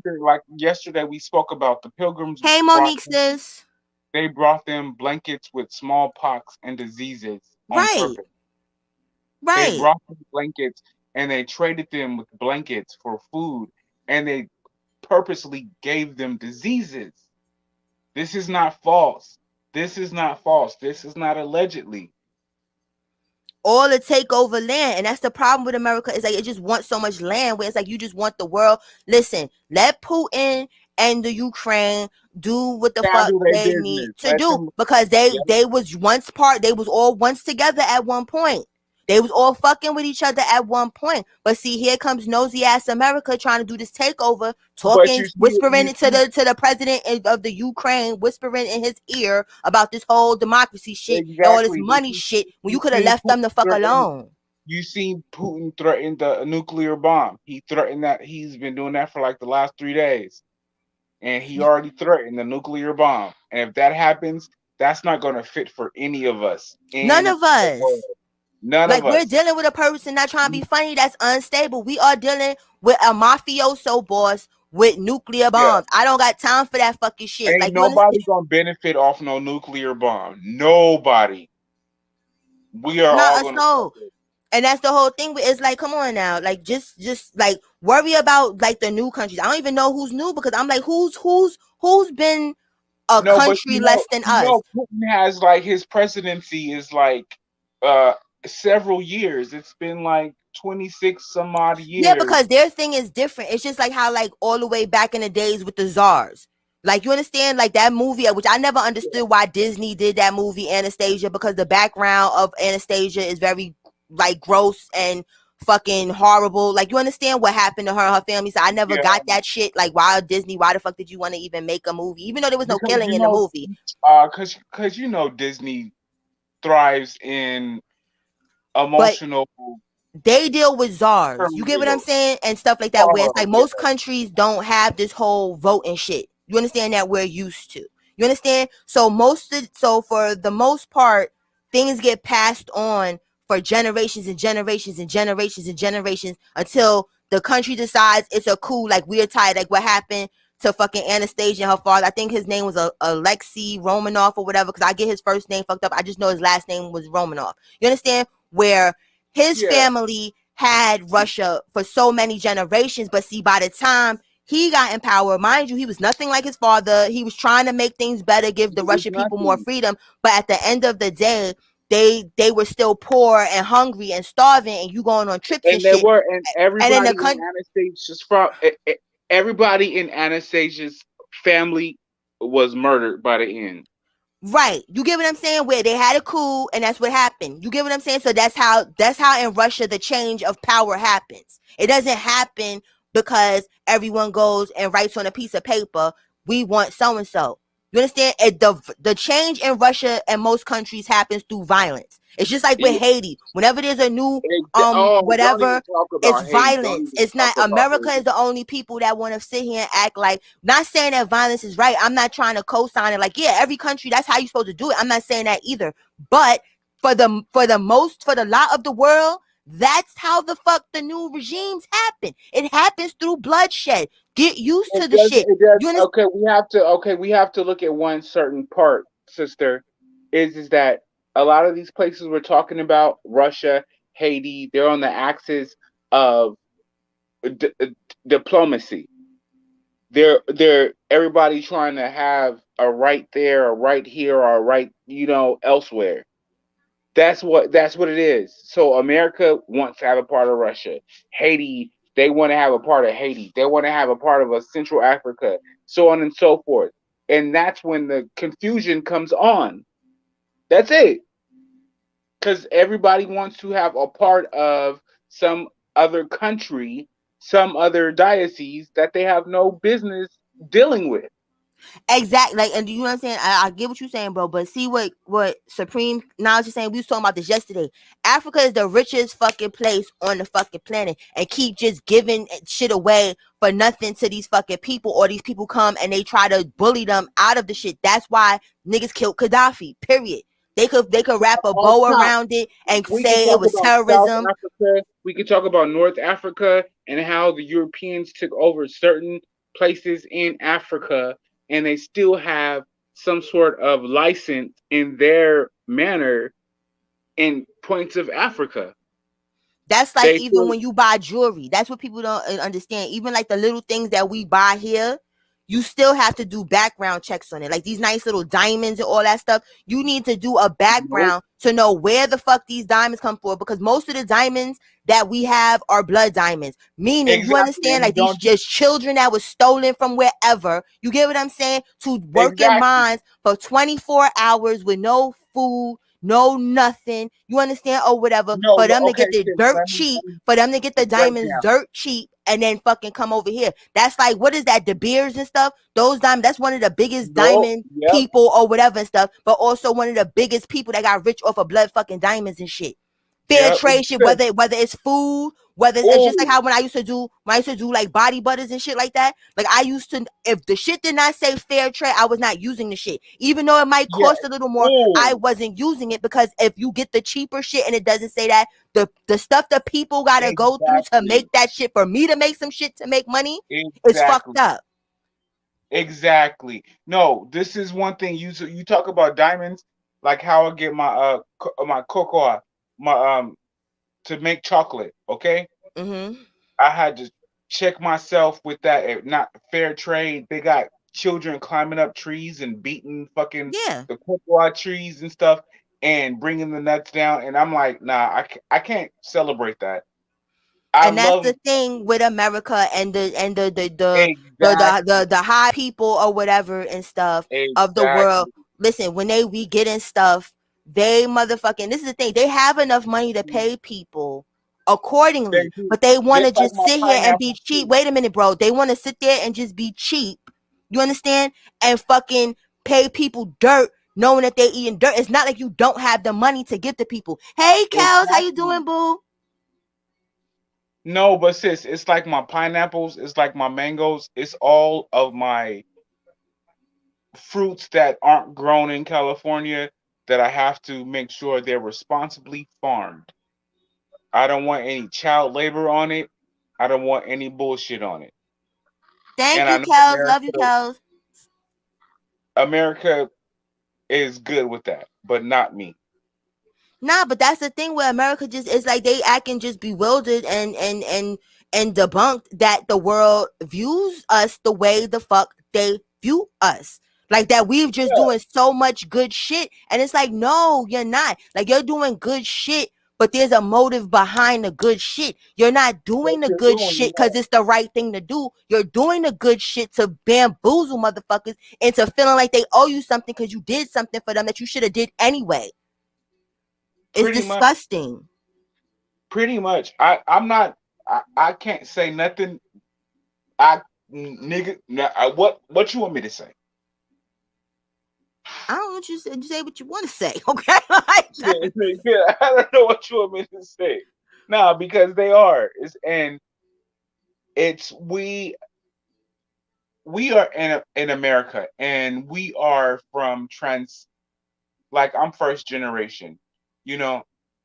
remember, like yesterday, we spoke about the pilgrims Hey, brought Monique them, sis. they brought them blankets with smallpox and diseases on Right, purpose. They right. brought them blankets and they traded them with blankets for food, and they purposely gave them diseases. This is not false. This is not false. This is not allegedly. All to take over land. And that's the problem with America. Is like it just wants so much land where it's like you just want the world. Listen, let Putin and the Ukraine do what the fuck Handle their they need business. to Let do them. because Yep. they was all once together at one point. They was all fucking with each other at one point. But see, here comes nosy ass America trying to do this takeover, But talking, whispering you it see to the president of the Ukraine, whispering in his ear about this whole democracy shit and all this exactly. money shit when you You could have seen left them Putin the fuck threaten. alone. You seen Putin threaten the nuclear bomb. He threatened that. He's been doing that for like the last 3 days, and he already threatened the nuclear bomb. And if that happens, that's not going to fit for any of us None in of the world. us. None Like, of we're us. dealing with a person not trying to be funny that's unstable. We are dealing with a mafioso boss with nuclear Yeah. bombs. I don't got time for that fucking shit. Ain't Like, you understand? nobody gonna benefit off no nuclear bomb. Nobody. We are Not all a gonna soul. suffer. And that's the whole thing. It's like, come on now. Like, just like worry about like the new countries. I don't even know who's new because I'm like, who's been a No, but country less than us? Putin has like his presidency is like uh several years. It's been like 26 some odd Yeah, years. because their thing is different. It's just like how like all the way back in the days with the czars. Like, you understand, like that movie, which I never Yeah. understood why Disney did that movie Anastasia, because the background of Anastasia is very like gross and fucking horrible. Like, you understand what happened to her and her family. So I never Yeah. got that shit. Like, why Disney? Why the fuck did you want to even make a movie, even though there was no Because killing in the movie? cause Disney thrives in But emotional they deal with czars. You get what I'm turmoil. saying? And stuff like that, where it's Oh, like yeah. most countries don't have this whole voting shit. You understand that we're used to. You understand? So for the most part, things get passed on for generations and generations and generations and generations until the country decides it's a coup. Like, we're tired. Like what happened to fucking Anastasia and her father. I think his name was Alexei Romanov or whatever, because I get his first name fucked up. I just know his last name was Romanov. You understand? Where his Yeah. family had Russia for so many generations, but see, by the time he got in power, mind you, he was nothing like his father. He was trying to make things better, give the It was Russian people more nothing. freedom, but at the end of the day, they were still poor and hungry and starving, and you going on trips and And they shit. were, and And then the everybody in the country, United States is from. Everybody in Anastasia's family was murdered by the end. Right. You get what I'm saying? Where they had a coup and that's what happened. You get what I'm saying? So that's how in Russia the change of power happens. It doesn't happen because everyone goes and writes on a piece of paper, we want so and so. You understand? The change in Russia and most countries happens through violence. It's just like with Yeah, Haiti. Whenever there's a new oh, don't even whatever, talk it's about Haiti. Don't violence. even It's talk not about America is Haiti. the only people that want to sit here and act like, not saying that violence is right. I'm not trying to co-sign it. Like, yeah, every country, that's how you're supposed to do it. I'm not saying that either. But for the lot of the world, that's how the fuck the new regimes happen. It happens through bloodshed. Get used to It the does. shit. It does. You understand? Okay, we have to. Okay, we have to look at one certain part, sister. Is that a lot of these places we're talking about, Russia, Haiti, they're on the axis of d- d- diplomacy. They're everybody trying to have a right there, a right here, or a right, elsewhere. That's what it is. So America wants to have a part of Russia. Haiti, they want to have a part of Haiti. They want to have a part of a Central Africa, so on and so forth. And that's when the confusion comes on. That's it. Because everybody wants to have a part of some other country, some other diocese that they have no business dealing with. Exactly. Like, and you know what I'm saying? I get what you're saying, bro. But see what Supreme Knowledge is saying. We was talking about this yesterday. Africa is the richest fucking place on the fucking planet, and keep just giving shit away for nothing to these fucking people, or these people come and they try to bully them out of the shit. That's why niggas killed Gaddafi. Period. They could wrap a All bow time. around it and We could say it talk was about South terrorism. Africa. We could talk about North Africa and how the Europeans took over certain places in Africa, and they still have some sort of license in their manner in points of Africa. That's like They even still when you buy jewelry. That's what people don't understand. Even like the little things that we buy here, you still have to do background checks on it. Like these nice little diamonds and all that stuff. You need to do a nope. background to know where the fuck these diamonds come from. Because most of the diamonds that we have are blood diamonds. Meaning, you Exactly, understand, and you like these don't do just children that was stolen from wherever. You get what I'm saying? To work in exactly. mines for 24 hours with no food, no nothing, you understand, or whatever, No, for them to okay, get the sis. dirt Let me cheap, for them to get the break diamonds down. dirt cheap, and then fucking come over here. That's like, what is that, De Beers and stuff? Those diamonds, that's one of the biggest No, diamond yep, people or whatever and stuff, but also one of the biggest people that got rich off of blood fucking diamonds and shit. Fair yep. trade shit, whether it's food, whether it's Oh, just like how when I used to do like body butters and shit like that. Like I used to, if the shit did not say fair trade, I was not using the shit. Even though it might yeah. cost a little more, I Oh, wasn't using it, because if you get the cheaper shit and it doesn't say that, the stuff that people gotta go through to exactly, make that shit, for me to make some shit to make money, is exactly. fucked up. Exactly. No, this is one thing you talk about diamonds, like how I get my my cocoa, my to make chocolate. Okay, Mm-hmm. I had to check myself with that. Not fair trade. They got children climbing up trees and beating fucking Yeah. the cocoa trees and stuff, and bringing the nuts down. And I'm like, nah, I can't celebrate that. I And that's love the thing with America and exactly, the high people or whatever and stuff of the world. exactly. Listen, when they we get in stuff, they motherfucking, this is the thing, they have enough money to pay people They accordingly, do but they want just to like just my sit here and be pineapple cheap. too. Wait a minute, bro. They want to sit there and just be cheap. You understand? And fucking pay people dirt, knowing that they eating dirt. It's not like you don't have the money to give to people. Hey, Kels, how you Exactly. doing, boo? No, but sis, it's like my pineapples, it's like my mangoes, it's all of my fruits that aren't grown in California that I have to make sure they're responsibly farmed. I don't want any child labor on it. I don't want any bullshit on it. Thank And I you, know Kels. Love you, Kels. America is good with that, but not me. Nah, but that's the thing where America just is like they acting just bewildered and debunked that the world views us the way the fuck they view us. Like that we've just Yeah, doing so much good shit. And it's like, no, you're not. Like you're doing good shit but there's a motive behind the good shit. You're not What doing the you're good doing, shit because it's the right thing to do. You're doing the good shit to bamboozle motherfuckers into feeling like they owe you something because you did something for them that you should have did anyway. It's pretty much. disgusting. Pretty much. I'm not. I can't say nothing. I nigga. Now, what you want me to say? I don't want you to say what you want to say, okay? Like, Yeah, I don't know what you want me to say. Nah, because they are. It's we are in America, and we are from trans. Like, I'm first generation, you know,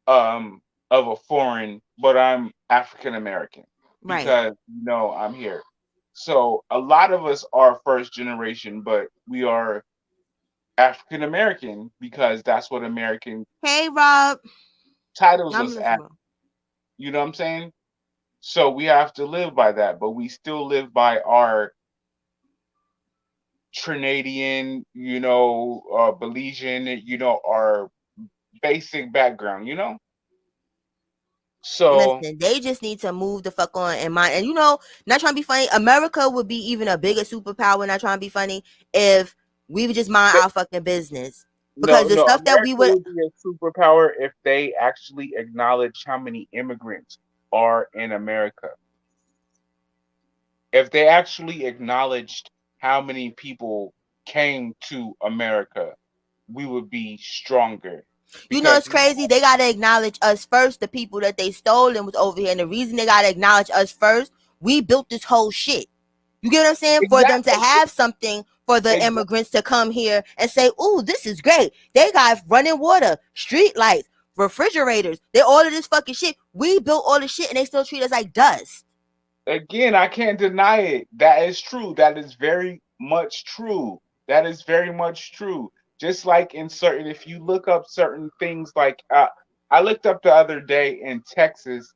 of a foreign, but I'm African American right. because I'm here. So a lot of us are first generation, but we are African American because that's what American Hey, Rob. titles I'm us at. listening. You know what I'm saying? So we have to live by that, but we still live by our Trinadian, Belizean, our basic background, So Listen, they just need to move the fuck on and mind. And not trying to be funny, America would be even a bigger superpower. Not trying to be funny if we would just mind th- our fucking business. no, Because the no, stuff that we America would, would be a superpower if they actually acknowledge how many immigrants are in America. If they actually acknowledged how many people came to America, we would be stronger. it's Because crazy. They gotta acknowledge us first. The people that they stole and was over here, and the reason they gotta acknowledge us first, we built this whole shit. You get what I'm saying? For them to exactly, have something for the exactly. immigrants to come here and say, "Ooh, this is great." They got running water, street lights, refrigerators. They order this fucking shit. We built all the shit, and they still treat us like dust. Again, I can't deny it. That is true. That is very much true. That is very much true. Just like in certain, if you look up certain things, like I looked up the other day in Texas,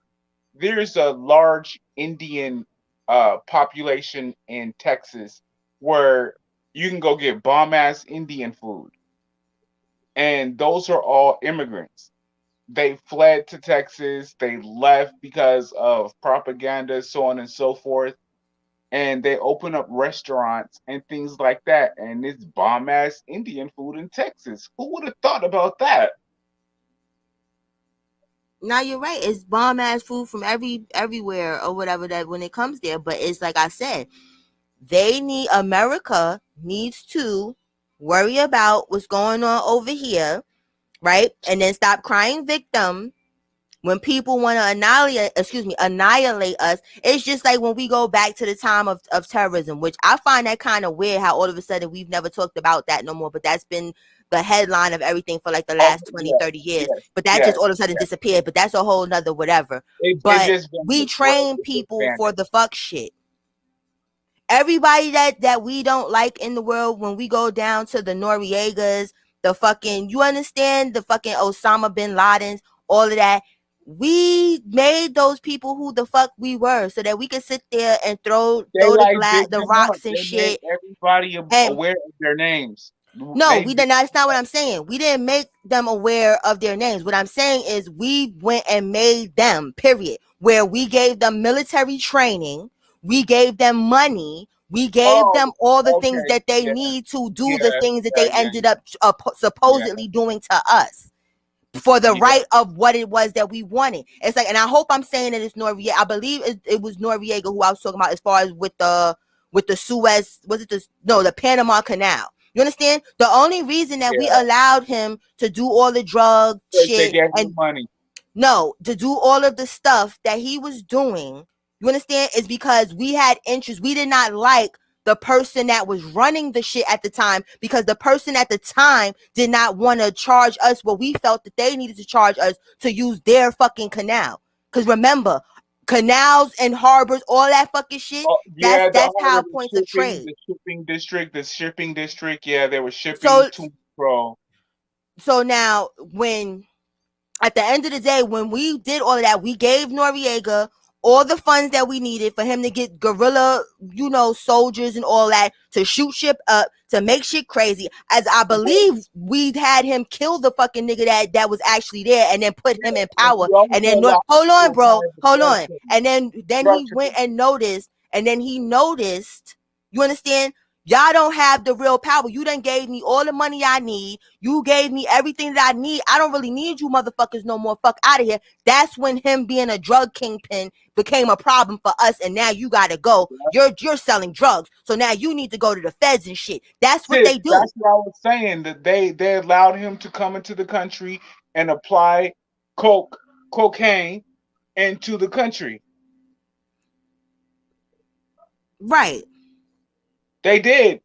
there's a large Indian population in Texas where you can go get bomb ass Indian food, and those are all immigrants. They fled to Texas. They left because of propaganda, so on and so forth, and they open up restaurants and things like that. And it's bomb ass Indian food in Texas. Who would have thought about that? Now you're right. It's bomb ass food from everywhere or whatever that when it comes there. But it's like I said, America needs to worry about what's going on over here, right? And then stop crying victim when people want to annihilate us. It's just like when we go back to the time of terrorism, which I find that kind of weird how all of a sudden we've never talked about that no more, but that's been the headline of everything for like the Oh last 20, yes, 30 years. yes, But that just yes, all of a sudden yes. disappeared. But that's a whole nother whatever. It But just we vanished, right? train It just people for vanished. the fuck shit. Everybody that we don't like in the world, when we go down to the Noriegas, the fucking, you understand, the fucking Osama bin Ladens, all of that, we made those people who the fuck we were so that we could sit there and throw They throw like big the them up. rocks and They made shit. everybody And aware of their names. no, They we big did not. That's not them what up. I'm saying. We didn't make them aware of their names. What I'm saying is we went and made them, period. Where we gave them military training, we gave them money, we gave Oh, them all the things okay. that they Yeah, need to do the yeah, things that yeah, they yeah, ended up yeah, supposedly doing to us for the yeah. right of what it was that we wanted. It's like, and I hope I'm saying that it's Noriega. I believe it was Noriega who I was talking about as far as with the Suez, was it the Panama Canal. You understand? The only reason that we Yeah. allowed him to do all the drug Because they shit gave him and money. no, to do all of the stuff that he was doing, you understand, is because we had interest. We did not like the person that was running the shit at the time because the person at the time did not want to charge us what we felt that they needed to charge us to use their fucking canal. Because remember, canals and harbors, all that fucking shit, Oh, that's yeah, the that's how harbor, points of trade. the shipping district. Yeah, they were shipping So to pro. now when at the end of the day, when we did all of that, we gave Noriega all the funds that we needed for him to get guerrilla, soldiers and all that to shoot shit up, to make shit crazy. As I believe we had him kill the fucking nigga that was actually there and then put him in And power. he also And then allowed hold to on, bro, apply the hold on. Russian, And then he Russian. went and noticed, you understand? Y'all don't have the real power. You done gave me all the money I need. You gave me everything that I need. I don't really need you motherfuckers no more. Fuck out of here. That's when him being a drug kingpin became a problem for us. And now you gotta go. You're selling drugs. So now you need to go to the feds and shit. That's what Sis, they do. that's what I was saying. That they allowed him to come into the country and apply cocaine into the country. Right. They did.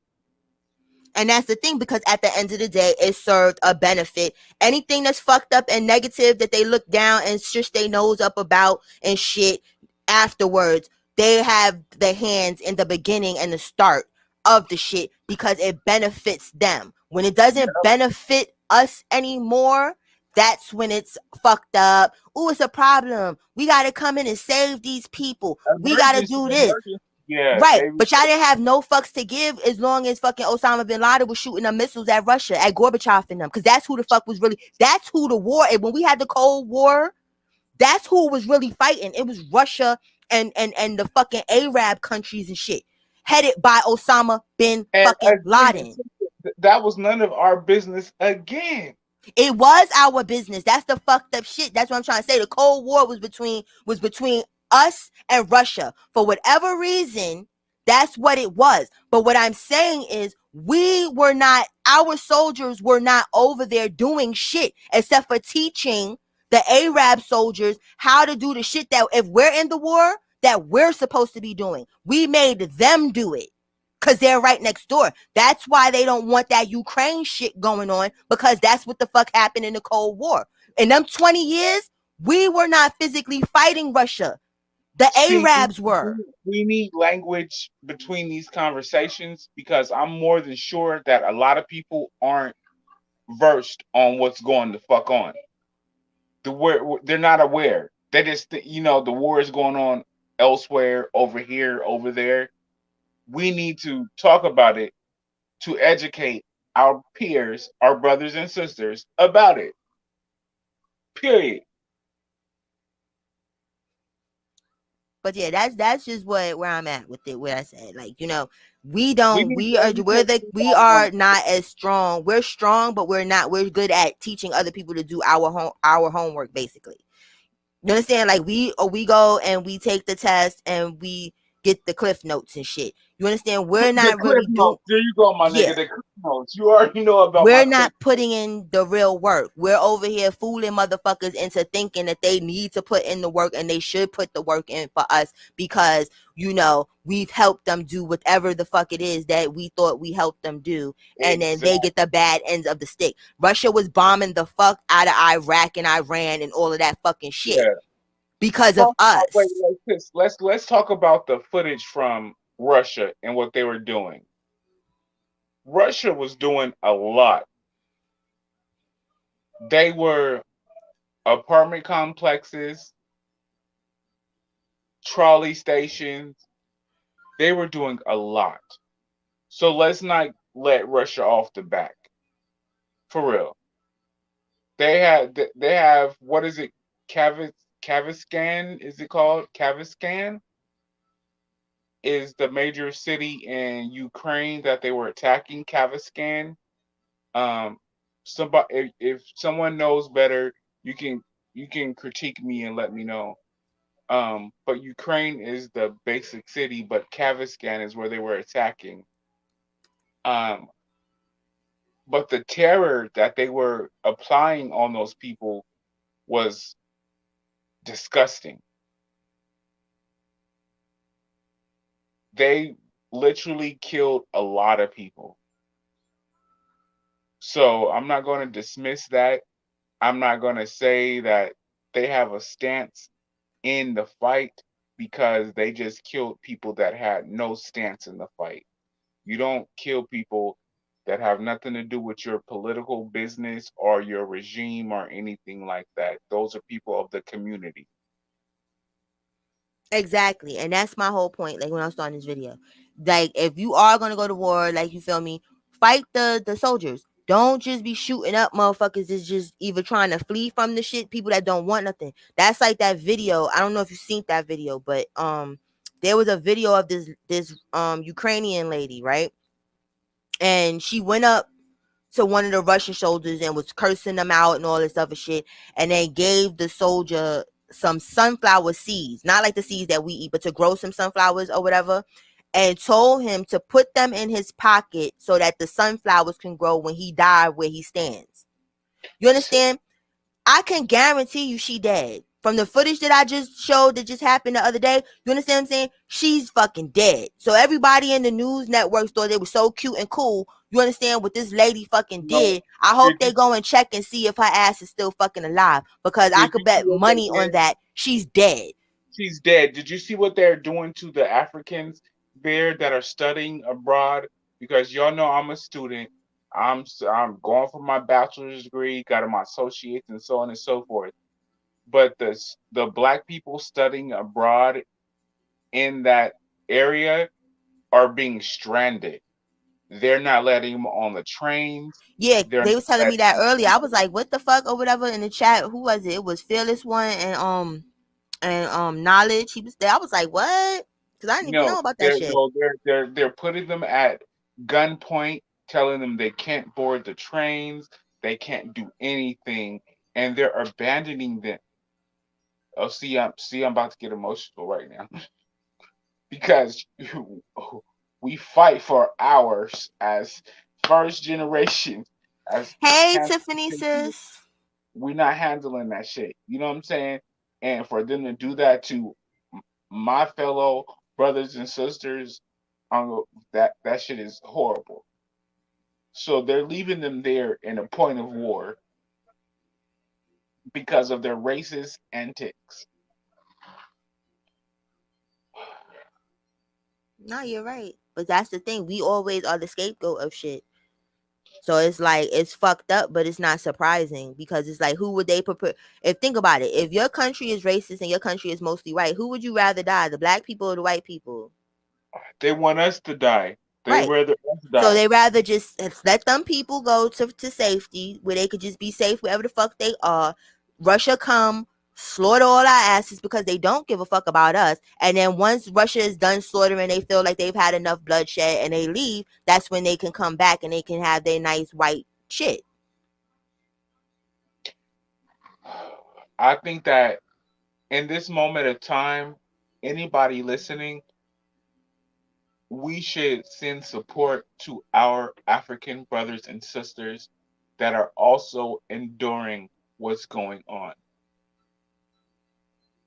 And that's the thing, because at the end of the day, it served a benefit. Anything that's fucked up and negative that they look down and shush their nose up about and shit afterwards, they have the hands in the beginning and the start of the shit because it benefits them. When it doesn't benefit us anymore, that's when it's fucked up. Ooh, it's a problem. We got to come in and save these people. We got to do this. Emergency. Yeah, Right, they but y'all didn't have no fucks to give as long as fucking Osama bin Laden was shooting them missiles at Russia, at Gorbachev and them, because that's who the fuck was really, that's who the war, and when we had the Cold War, that's who was really fighting. It was Russia and the fucking Arab countries and shit, headed by Osama bin and fucking again, Laden. that was none of our business again. It was our business. That's the fucked up shit. That's what I'm trying to say. The Cold War was between us and Russia. For whatever reason, that's what it was. But what I'm saying is our soldiers were not over there doing shit except for teaching the Arab soldiers how to do the shit that if we're in the war, that we're supposed to be doing. We made them do it because they're right next door. That's why they don't want that Ukraine shit going on, because that's what the fuck happened in the Cold War. In them 20 years, we were not physically fighting Russia. The See, Arabs were. we need language between these conversations because I'm more than sure that a lot of people aren't versed on what's going the fuck on. They're not aware. They just the war is going on elsewhere, over here, over there. We need to talk about it to educate our peers, our brothers and sisters about it. Period. But yeah, that's just where I'm at with it. Where I said, like, we We don't need we to are educate we people on are not as strong. We're strong, but we're not. We're good at teaching other people to do our homework, basically. You understand? Like we go and we take the test and we get the cliff notes and shit. You understand? We're the not cliff really doing. notes. There you go, my Yeah, nigga. The cliff notes. You already know about my we're cliff. not putting in the real work. We're over here fooling motherfuckers into thinking that they need to put in the work and they should put the work in for us because, we've helped them do whatever the fuck it is that we thought we helped them do. And then they Exactly. get the bad ends of the stick. Russia was bombing the fuck out of Iraq and Iran and all of that fucking shit Yeah. because of Talk about wait, us. like this. Let's talk about the footage from Russia and what they were doing. Russia was doing a lot. They were apartment complexes, trolley stations. They were doing a lot. So let's not let Russia off the back. For real. They have what is it? Kaviskan is it called? Kaviskan is the major city in Ukraine that they were attacking. Kaviskan. Um, somebody if someone knows better, you can critique me and let me know. But Ukraine is the basic city, but Kaviskan is where they were attacking. Um, but the terror that they were applying on those people was disgusting. They literally killed a lot of people. So I'm not going to dismiss that. I'm not going to say that they have a stance in the fight because they just killed people that had no stance in the fight. You don't kill people that have nothing to do with your political business or your regime or anything like that. Those are people of the community. Exactly. And that's my whole point. Like when I was starting this video. Like if you are gonna go to war, like you feel me, fight the soldiers. Don't just be shooting up motherfuckers that's just either trying to flee from the shit, people that don't want nothing. That's like that video. I don't know if you've seen that video, but there was a video of this Ukrainian lady, right? And she went up to one of the Russian soldiers and was cursing them out and all this other shit. And they gave the soldier some sunflower seeds, not like the seeds that we eat, but to grow some sunflowers or whatever. And told him to put them in his pocket so that the sunflowers can grow when he died where he stands. You understand? I can guarantee you she dead. From the footage that I just showed that just happened the other day, you understand what I'm saying? She's fucking dead. So everybody in the news networks thought they were so cute and cool. You understand what this lady fucking No, did? I hope did they you go and check and see if her ass is still fucking alive. Because I did could you see bet what they money on did? that she's dead. She's dead. Did you see what they're doing to the Africans there that are studying abroad? Because y'all know I'm a student. I'm going for my bachelor's degree, got my associates, and so on and so forth. But the black people studying abroad in that area are being stranded. They're not letting them on the trains. Yeah, They're they not was telling me that letting earlier. I was like, what the fuck or whatever in the chat. Who was it? It was Fearless One and Knowledge. He was there. I was like, what? Because I didn't even no, know about that they're shit. no, they're putting them at gunpoint, telling them they can't board the trains, they can't do anything, and they're abandoning them. Oh, I'm about to get emotional right now because we fight for ours as first generation, as Hey, Tiffany African people. sis. We're not handling that shit. You know what I'm saying? And for them to do that to my fellow brothers and sisters, that shit is horrible. So they're leaving them there in a point of war because of their racist antics. No, you're right. But that's the thing. We always are the scapegoat of shit. So it's like it's fucked up, but it's not surprising because it's like who would they prepare? If think about it, if your country is racist and your country is mostly white, who would you rather die, the black people or the white people? They want us to die. They Right. rather us So die. they rather just let them people go to safety where they could just be safe wherever the fuck they are. Russia come slaughter all our asses because they don't give a fuck about us. And then once Russia is done slaughtering, they feel like they've had enough bloodshed and they leave. That's when they can come back and they can have their nice white shit. I think that in this moment of time, anybody listening, we should send support to our African brothers and sisters that are also enduring what's going on.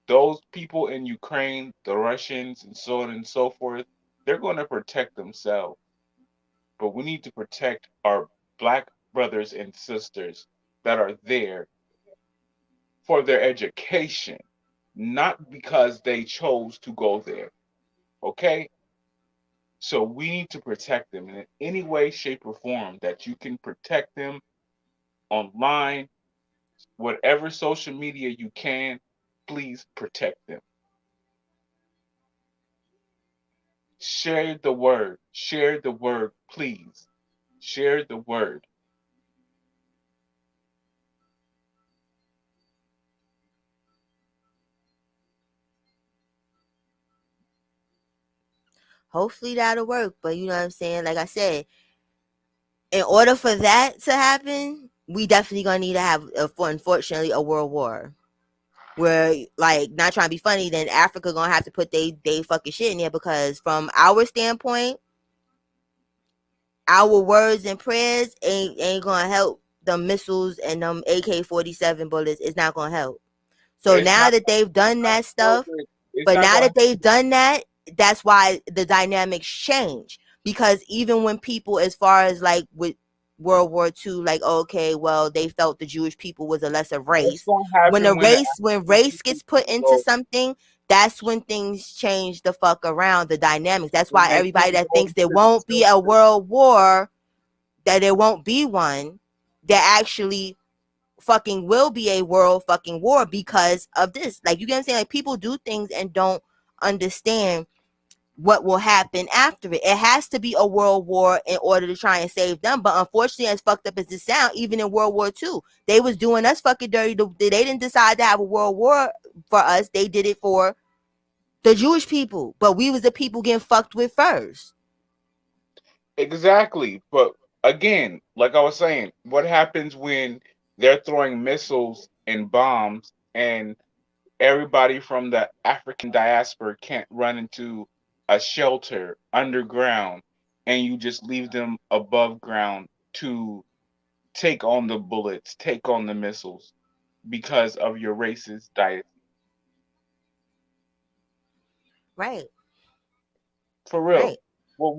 Those people in Ukraine, the Russians, and so on and so forth, they're going to protect themselves. But we need to protect our black brothers and sisters that are there for their education, not because they chose to go there. Okay? So we need to protect them in any way, shape, or form that you can protect them online, whatever social media you can, please protect them. Share the word. Share the word, please. Share the word. Hopefully that'll work. But you know what I'm saying? Like I said, in order for that to happen, we definitely gonna need to have, unfortunately, a world war. Where, like, not trying to be funny, then Africa gonna have to put they fucking shit in there because from our standpoint, our words and prayers ain't gonna help them missiles and them AK-47 bullets. It's not gonna help. So It's now not that they've done that stuff, it's but not now going that they've done that, that's why the dynamics change. Because even when people, as far as like with World War II, like, okay, well, they felt the Jewish people was a lesser what's race. going to When a happen when the race, when African race people gets put into go something, that's when things change the fuck around, the dynamics. That's when why they put everybody it that all thinks there into the won't be a children? world war, that there won't be one, there actually fucking will be a world fucking war because of this. Like, you get what I'm saying? Like, people do things and don't understand what will happen after it. It has to be a world war in order to try and save them. But unfortunately, as fucked up as it sound, even in World War II, they was doing us fucking dirty. They didn't decide to have a world war for us. They did it for the Jewish people. But we was the people getting fucked with first. Exactly. But again, like I was saying, what happens when they're throwing missiles and bombs and everybody from the African diaspora can't run into a shelter underground and you just leave them above ground to take on the bullets, take on the missiles because of your racist diet? Right. For real. Right.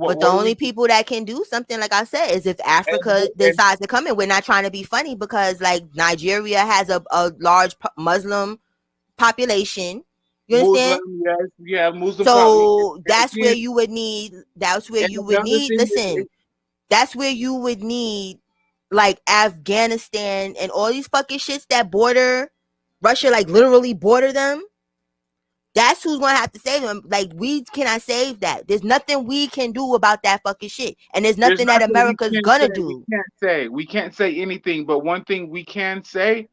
But the What do only we people that can do something, like I said, is if and, Africa and decides to come in. We're not trying to be funny because, like, Nigeria has a large Muslim population. You understand? Muslim, yes, we have Muslim population. So And that's where again, you would need. That's where and you would another need. thing Listen, that's where you would need like Afghanistan and all these fucking shits that border Russia, like literally border them. That's who's gonna have to save them. Like we cannot save that. There's nothing we can do about that fucking shit, and there's there's nothing that nothing we America's can't say. gonna We do. can't say. We can't say anything. But one thing we can say,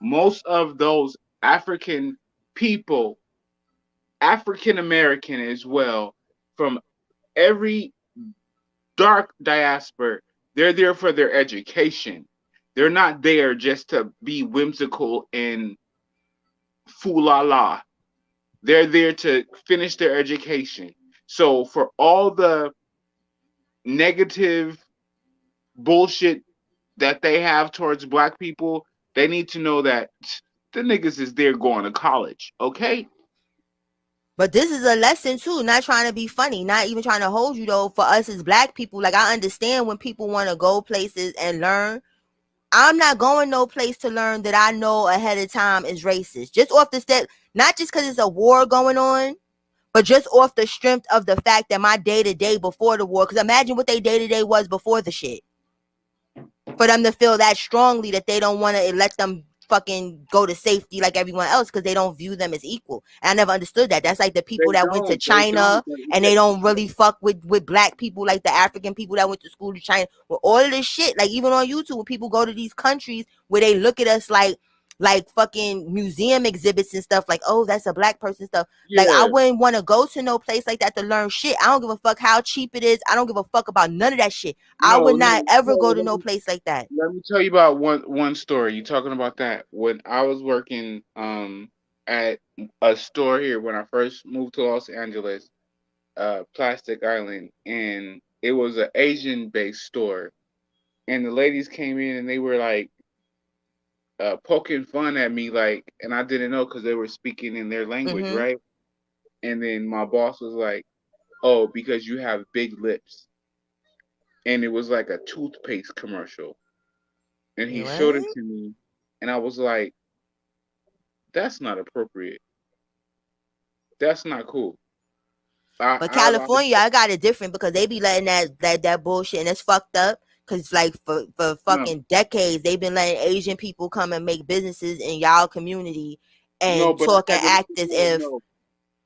most of those African people, African American as well, from every dark diaspora, they're there for their education. They're not there just to be whimsical and foolala. They're there to finish their education. So for all the negative bullshit that they have towards black people, they need to know that the niggas is there going to college, okay? But this is a lesson too. Not trying to be funny, not even trying to hold you though. For us as black people, like I understand when people want to go places and learn. I'm not going no place to learn that I know ahead of time is racist. Just off the step, not just because it's a war going on, but just off the strength of the fact that my day to day before the war, because imagine what they day to day was before the shit. For them to feel that strongly that they don't want to let them fucking go to safety like everyone else because they don't view them as equal. And I never understood that. That's like the They people that went to don't. They China don't. But and they don't really fuck with black people, like the African people that went to school to China. With all of this shit, like even on YouTube, when people go to these countries where they look at us like fucking museum exhibits and stuff, like, oh, that's a black person stuff. Like I yeah. wouldn't want to go to no place like that to learn shit. I don't give a fuck how cheap it is. I don't give a fuck about none of that shit. I No, would no, not ever no. go to no place like that. Let me tell you about one story. You talking about that? When I was working at a store here when I first moved to Los Angeles, Plastic Island, and it was an Asian based store. And the ladies came in and they were like poking fun at me, like, and I didn't know because they were speaking in their language, Mm-hmm. right? And then my boss was like, "Oh, because you have big lips," and it was like a toothpaste commercial, and he showed it What? to me, and I was like, "That's not appropriate. That's not cool." But I California, I got it different because they be letting that bullshit and it's fucked up. Cause like for no, fucking decades, they've been letting Asian people come and make businesses in y'all community no, and but talk I and had to act as if no,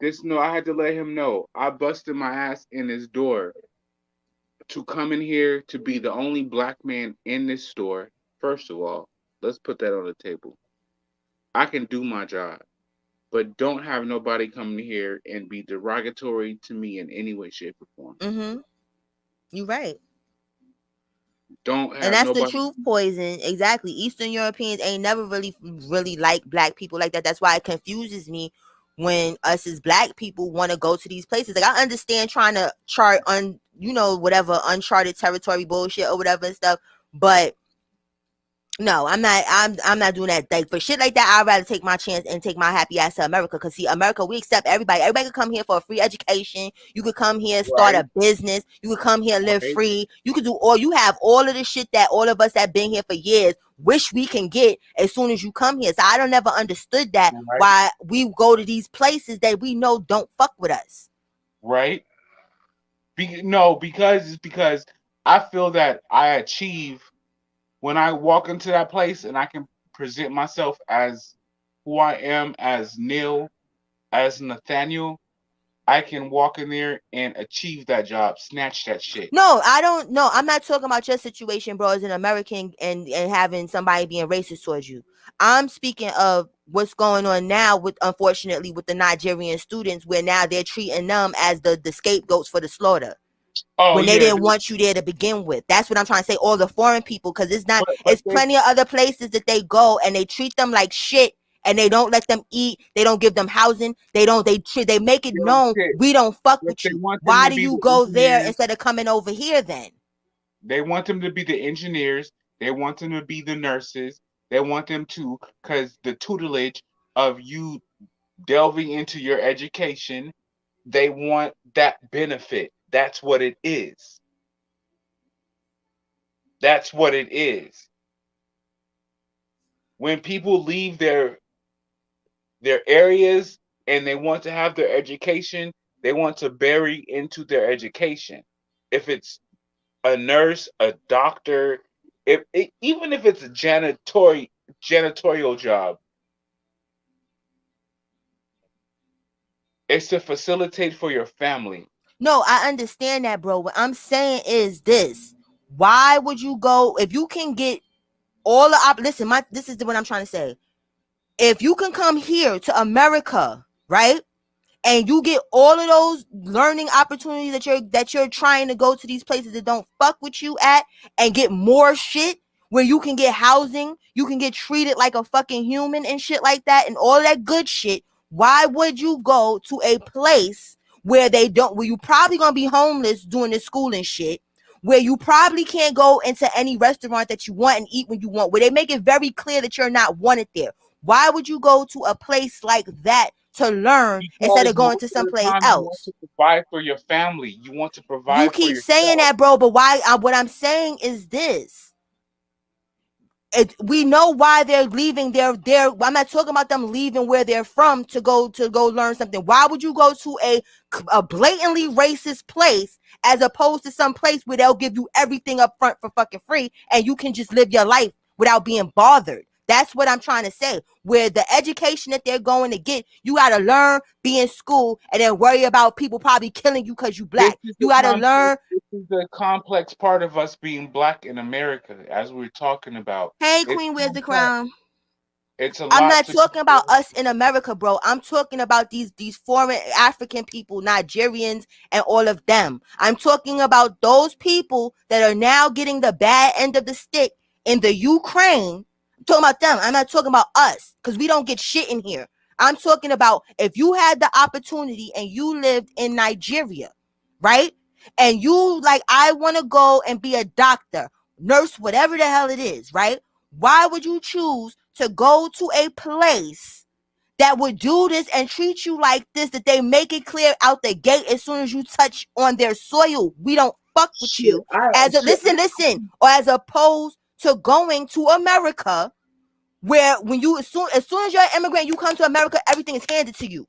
this no, I had to let him know. I busted my ass in his door to come in here to be the only black man in this store. First of all, let's put that on the table. I can do my job, but don't have nobody come in here and be derogatory to me in any way, shape, or form. mm-hmm, you right. Don't And have that's the nobody. truth poison. Exactly. Eastern Europeans ain't never really like black people like that. That's why it confuses me when us as black people want to go to these places. Like I understand trying to chart on, whatever uncharted territory bullshit or whatever and stuff, but no, I'm not. I'm not doing that. Like for shit like that, I'd rather take my chance and take my happy ass to America. Cause see, America, we accept everybody. Everybody could come here for a free education. You could come here, start Right, a business. You could come here, live right, free. You could do all. You have all of the shit that all of us that been here for years wish we can get as soon as you come here. So I don't never understood that right, why we go to these places that we know don't fuck with us. right. No, because it's because I feel that I achieve when I walk into that place and I can present myself as who I am as Neil, as Nathaniel, I can walk in there and achieve that job, snatch that shit. No, I don't. No, I'm not talking about your situation, bro, as an American and having somebody being racist towards you. I'm speaking of what's going on now with, unfortunately, with the Nigerian students, where now they're treating them as the scapegoats for the slaughter Oh when they yeah, didn't want you there to begin with. That's what I'm trying to say. All the foreign people, because it's not. but It's they plenty of other places that they go and they treat them like shit, and they don't let them eat. They don't give them housing. They don't. They make it yo known shit. we don't fuck But with they you. want them Why to do be you the go there engineers. instead of coming over here then? They want them to be the engineers. They want them to be the nurses. They want them to, because the tutelage of you delving into your education, they want that benefit. That's what it is. That's what it is. When people leave their areas and they want to have their education, they want to bury into their education. If it's a nurse, a doctor, even if it's a janitorial job, it's to facilitate for your family. No, I understand that, bro. What I'm saying is this: why would you go if you can get all the listen? This is what I'm trying to say. If you can come here to America, right? And you get all of those learning opportunities that you're trying to go to these places that don't fuck with you at, and get more shit where you can get housing, you can get treated like a fucking human and shit like that, and all of that good shit. Why would you go to a place where they don't, where you probably gonna be homeless doing this school and shit, where you probably can't go into any restaurant that you want and eat when you want, where they make it very clear that you're not wanted there? Why would you go to a place like that to learn instead Because of going most to of the someplace time you want else? to provide for your family. You want to You provide for keep saying yourself. that, bro, but why? What I'm saying is this: we know why they're leaving. I'm not talking about them leaving where they're from to go learn something. Why would you go to a blatantly racist place as opposed to some place where they'll give you everything up front for fucking free and you can just live your life without being bothered? That's what I'm trying to say. Where the education that they're going to get, you gotta learn, be in school, and then worry about people probably killing you because you This black. is You the gotta complex. learn. This is the complex part of us being black in America, as we're talking about. Hey, It's Queen, where's the complex. crown? It's a I'm lot not to talking about consider. us in America, bro. I'm talking about these foreign African people, Nigerians, and all of them. I'm talking about those people that are now getting the bad end of the stick in the Ukraine. I'm talking about them. I'm not talking about us because we don't get shit in here. I'm talking about if you had the opportunity and you lived in Nigeria, right? And you like, I want to go and be a doctor, nurse, whatever the hell it is, right? Why would you choose to go to a place that would do this and treat you like this, that they make it clear out the gate as soon as you touch on their soil, we don't fuck with Shit, you, as a listen, or as opposed to going to America where when you as soon as you're an immigrant, you come to America, everything is handed to you.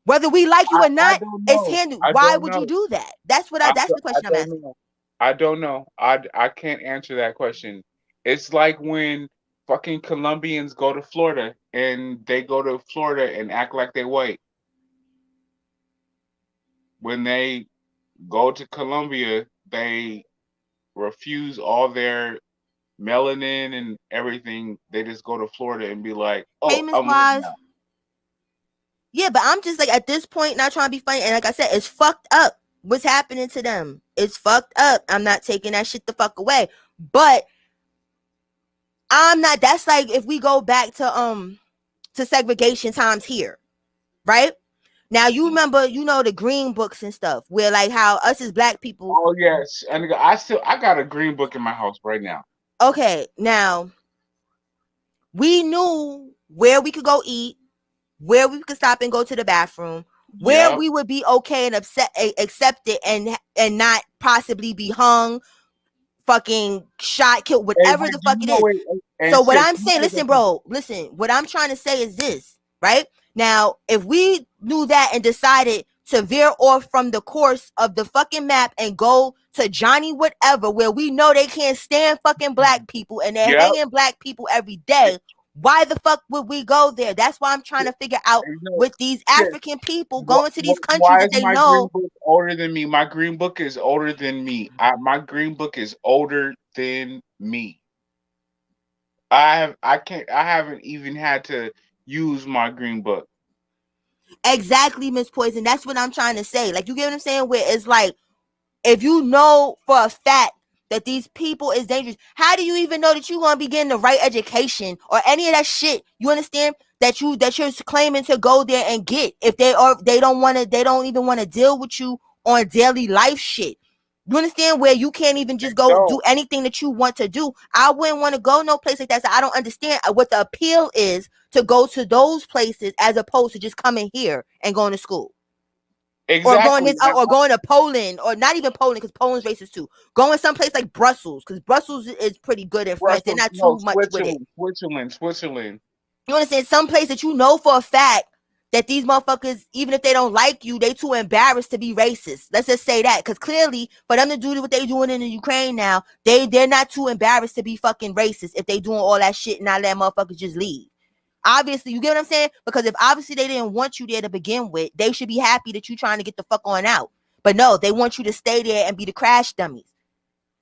Whether we like you or I not, don't it's know. handed. I Why don't would you know. do that? That's the I question I'm don't asking. know. I don't know. I can't answer that question. It's like when fucking Colombians go to Florida and they go to Florida and act like they white. When they go to Colombia, they refuse all their melanin and everything. They just go to Florida and be like, Hey, "Oh, Miss I'm white Wise. now." Yeah, but I'm just like at this point not trying to be funny. And like I said, it's fucked up what's happening to them. It's fucked up. I'm not taking that shit the fuck away. But I'm not, that's like if we go back to segregation times here, right? Now you remember, the green books and stuff, where like how us as black people, Oh yes, and I got a green book in my house right now. okay, now we knew where we could go eat, where we could stop and go to the bathroom, where Yep. we would be okay and accept it and not possibly be hung, fucking shot, killed, Hey, whatever wait, the do fuck you it know is. it? And So what sis, I'm you saying, know listen, bro, listen, what I'm trying to say is this, right? Now, if we knew that and decided to veer off from the course of the fucking map and go to Johnny whatever, where we know they can't stand fucking black people and they're yep. hanging black people every day, Why the fuck would we go there? That's why I'm trying to figure out You know, with these shit. African people going to these countries Why that is they my green know. book older than me? My green book is older than me. My green book is older than me. I haven't even had to use my green book. Exactly, Miss Poison. That's what I'm trying to say. Like, you get what I'm saying? Where it's like, if you know for a fact that these people is dangerous, how do you even know that you're gonna be getting the right education or any of that shit? You understand that you're claiming to go there and get if they don't want to, they don't even want to deal with you on daily life shit. You understand where you can't even just go do No, anything that you want to do. I wouldn't want to go no place like that. So I don't understand what the appeal is to go to those places as opposed to just coming here and going to school or going exactly. this or going to Poland or not even Poland because Poland's racist too. Going someplace like Brussels because Brussels is pretty good in France. They're Brussels, not no, too much with it. Switzerland. You understand? Some place that you know for a fact that these motherfuckers, even if they don't like you, they too embarrassed to be racist. Let's just say that because clearly for them to do what they doing in the Ukraine now, they're not too embarrassed to be fucking racist if they doing all that shit and not let motherfuckers just leave. Obviously, you get what I'm saying? Because if obviously they didn't want you there to begin with, they should be happy that you trying to get the fuck on out. But no, they want you to stay there and be the crash dummies.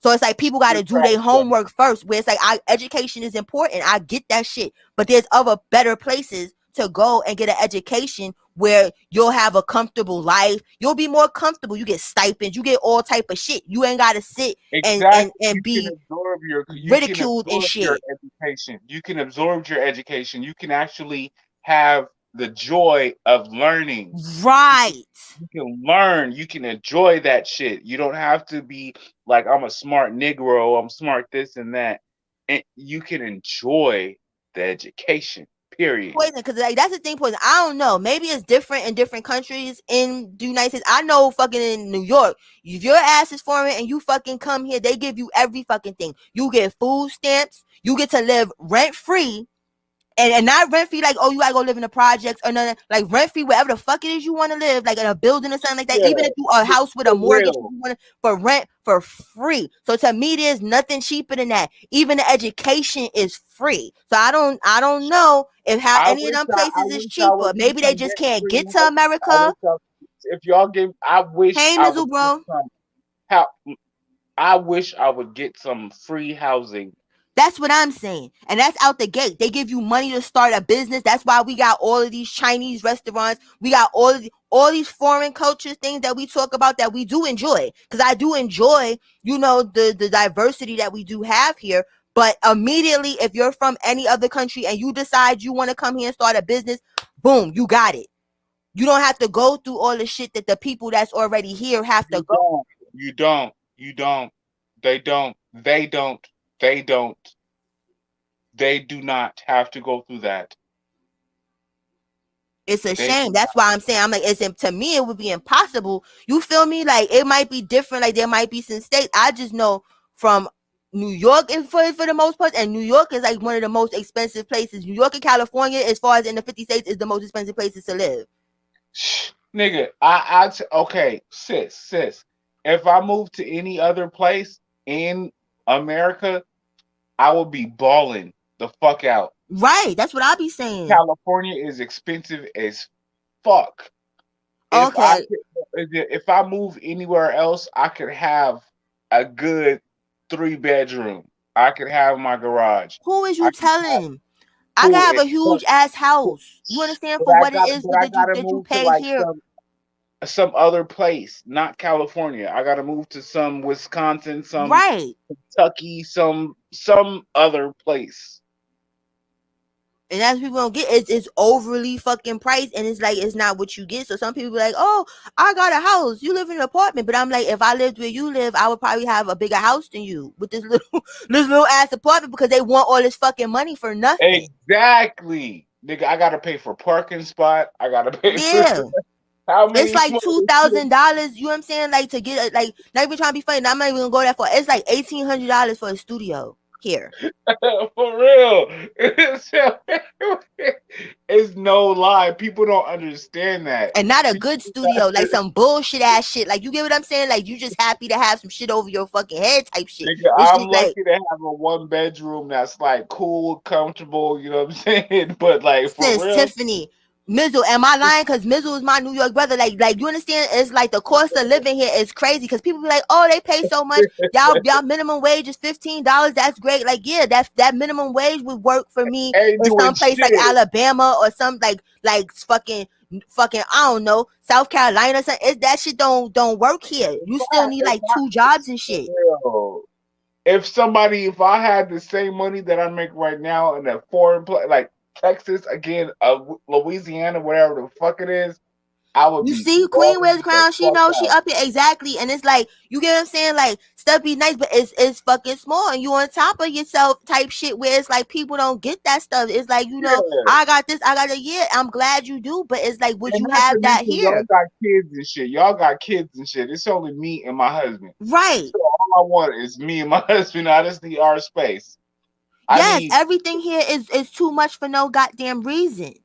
So it's like people got They to do crash their them. homework first. Where it's like, education is important. I get that shit, but there's other better places to go and get an education where you'll have a comfortable life. You'll be more comfortable. You get stipends. You get all type of shit. You ain't got to sit and and Exactly. and be You can ridiculed and absorb your shit. education. You can absorb your education. You can actually have the joy of learning. You can, Right. you can learn. You can enjoy that shit. You don't have to be like I'm a smart Negro. I'm smart this and that. And you can enjoy the education. Period. Poison, because like that's the thing. Poison. I don't know. Maybe it's different in different countries in the United States. I know, fucking in New York, if your ass is foreign and you fucking come here, they give you every fucking thing. You get food stamps. You get to live rent free and not rent free like, oh, you gotta go live in the projects or nothing, like rent free wherever the fuck it is you want to live, like in a building or something like that. Yeah, Even if you are a house with a for mortgage, real. you want for rent for free. So to me, there's nothing cheaper than that. Even the education is free. So I don't know if how any of them I places is wish I cheaper. would get Maybe they some just rent can't free get to housing. I America. wish I, if y'all give, I wish Hey, I would Mizzle, get bro. some. How I wish I would get some free housing. That's what I'm saying. And that's out the gate. They give you money to start a business. That's why we got all of these Chinese restaurants. We got all these foreign cultures, things that we talk about that we do enjoy. Because I do enjoy, the diversity that we do have here. But immediately, if you're from any other country and you decide you want to come here and start a business, boom, you got it. You don't have to go through all the shit that the people that's already here have to You go. don't. You don't. You don't. They don't. They don't. They don't. They do not have to go through that. It's a They shame. do That's not. why I'm saying, I'm like, to me it would be impossible. You feel me? Like it might be different. Like there might be some states. I just know from New York and for the most part, and New York is like one of the most expensive places. New York and California, as far as in the 50 states, is the most expensive places to live. Nigga, okay, sis. If I move to any other place in America, I will be balling the fuck out. Right. That's what I be saying. California is expensive as fuck. If I Okay. if I move anywhere else, I could have a good 3 bedroom. I could have my garage. Who is I you could have telling? I can who have it, a huge ass house. You understand for what it is but I that you gotta that you move to pay like here. some other place, not California. I gotta move to some Wisconsin, some Right. Kentucky, some other place. And that's what people don't get. It's overly fucking priced, and it's like it's not what you get. So some people be like, "Oh, I got a house. You live in an apartment." But I'm like, if I lived where you live, I would probably have a bigger house than you with this little this little ass apartment because they want all this fucking money for nothing. Exactly. Nigga, I gotta pay for parking spot. I gotta pay for Yeah, how it's many like small shit. $2,000. You know what I'm saying? Like to get like not even trying to be funny. I'm not even gonna go that far. It's like $1,800 for a studio. here. For real. It's no lie. People don't understand that. And not a People good studio, like some bullshit ass shit. Like, you get what I'm saying? Like, you just happy to have some shit over your fucking head type shit. Nigga, This I'm shit like lucky to have a one bedroom that's like cool, comfortable, you know what I'm saying? But like for Sis, real, Tiffany, Mizzle, am I lying? Because Mizzle is my New York brother. Like you understand? It's like the cost of living here is crazy. Because people be like, oh, they pay so much. Y'all minimum wage is $15. That's great. Like, yeah, that minimum wage would work for me ain't in doing some place like shit. Alabama or some like fucking I don't know, South Carolina. That shit don't work here. You still need If like two jobs and shit. real. If I had the same money that I make right now in a foreign place like Texas, again, Louisiana, whatever the fuck it is, I would You be see, Queen wears balling the the crown. She fuck knows she out. up here exactly, and it's like, you get what I'm saying. Like, stuff be nice, but it's fucking small, and you on top of yourself type shit. Where it's like people don't get that stuff. It's like, Yeah. I got this, I got a yeah. I'm glad you do, but it's like, would And you not to have that mention, y'all here? got kids and shit. Y'all got kids and shit. It's only me and my husband. Right? So all I want is me and my husband. I just need our space. I Yes, need everything here is too much for no goddamn reason.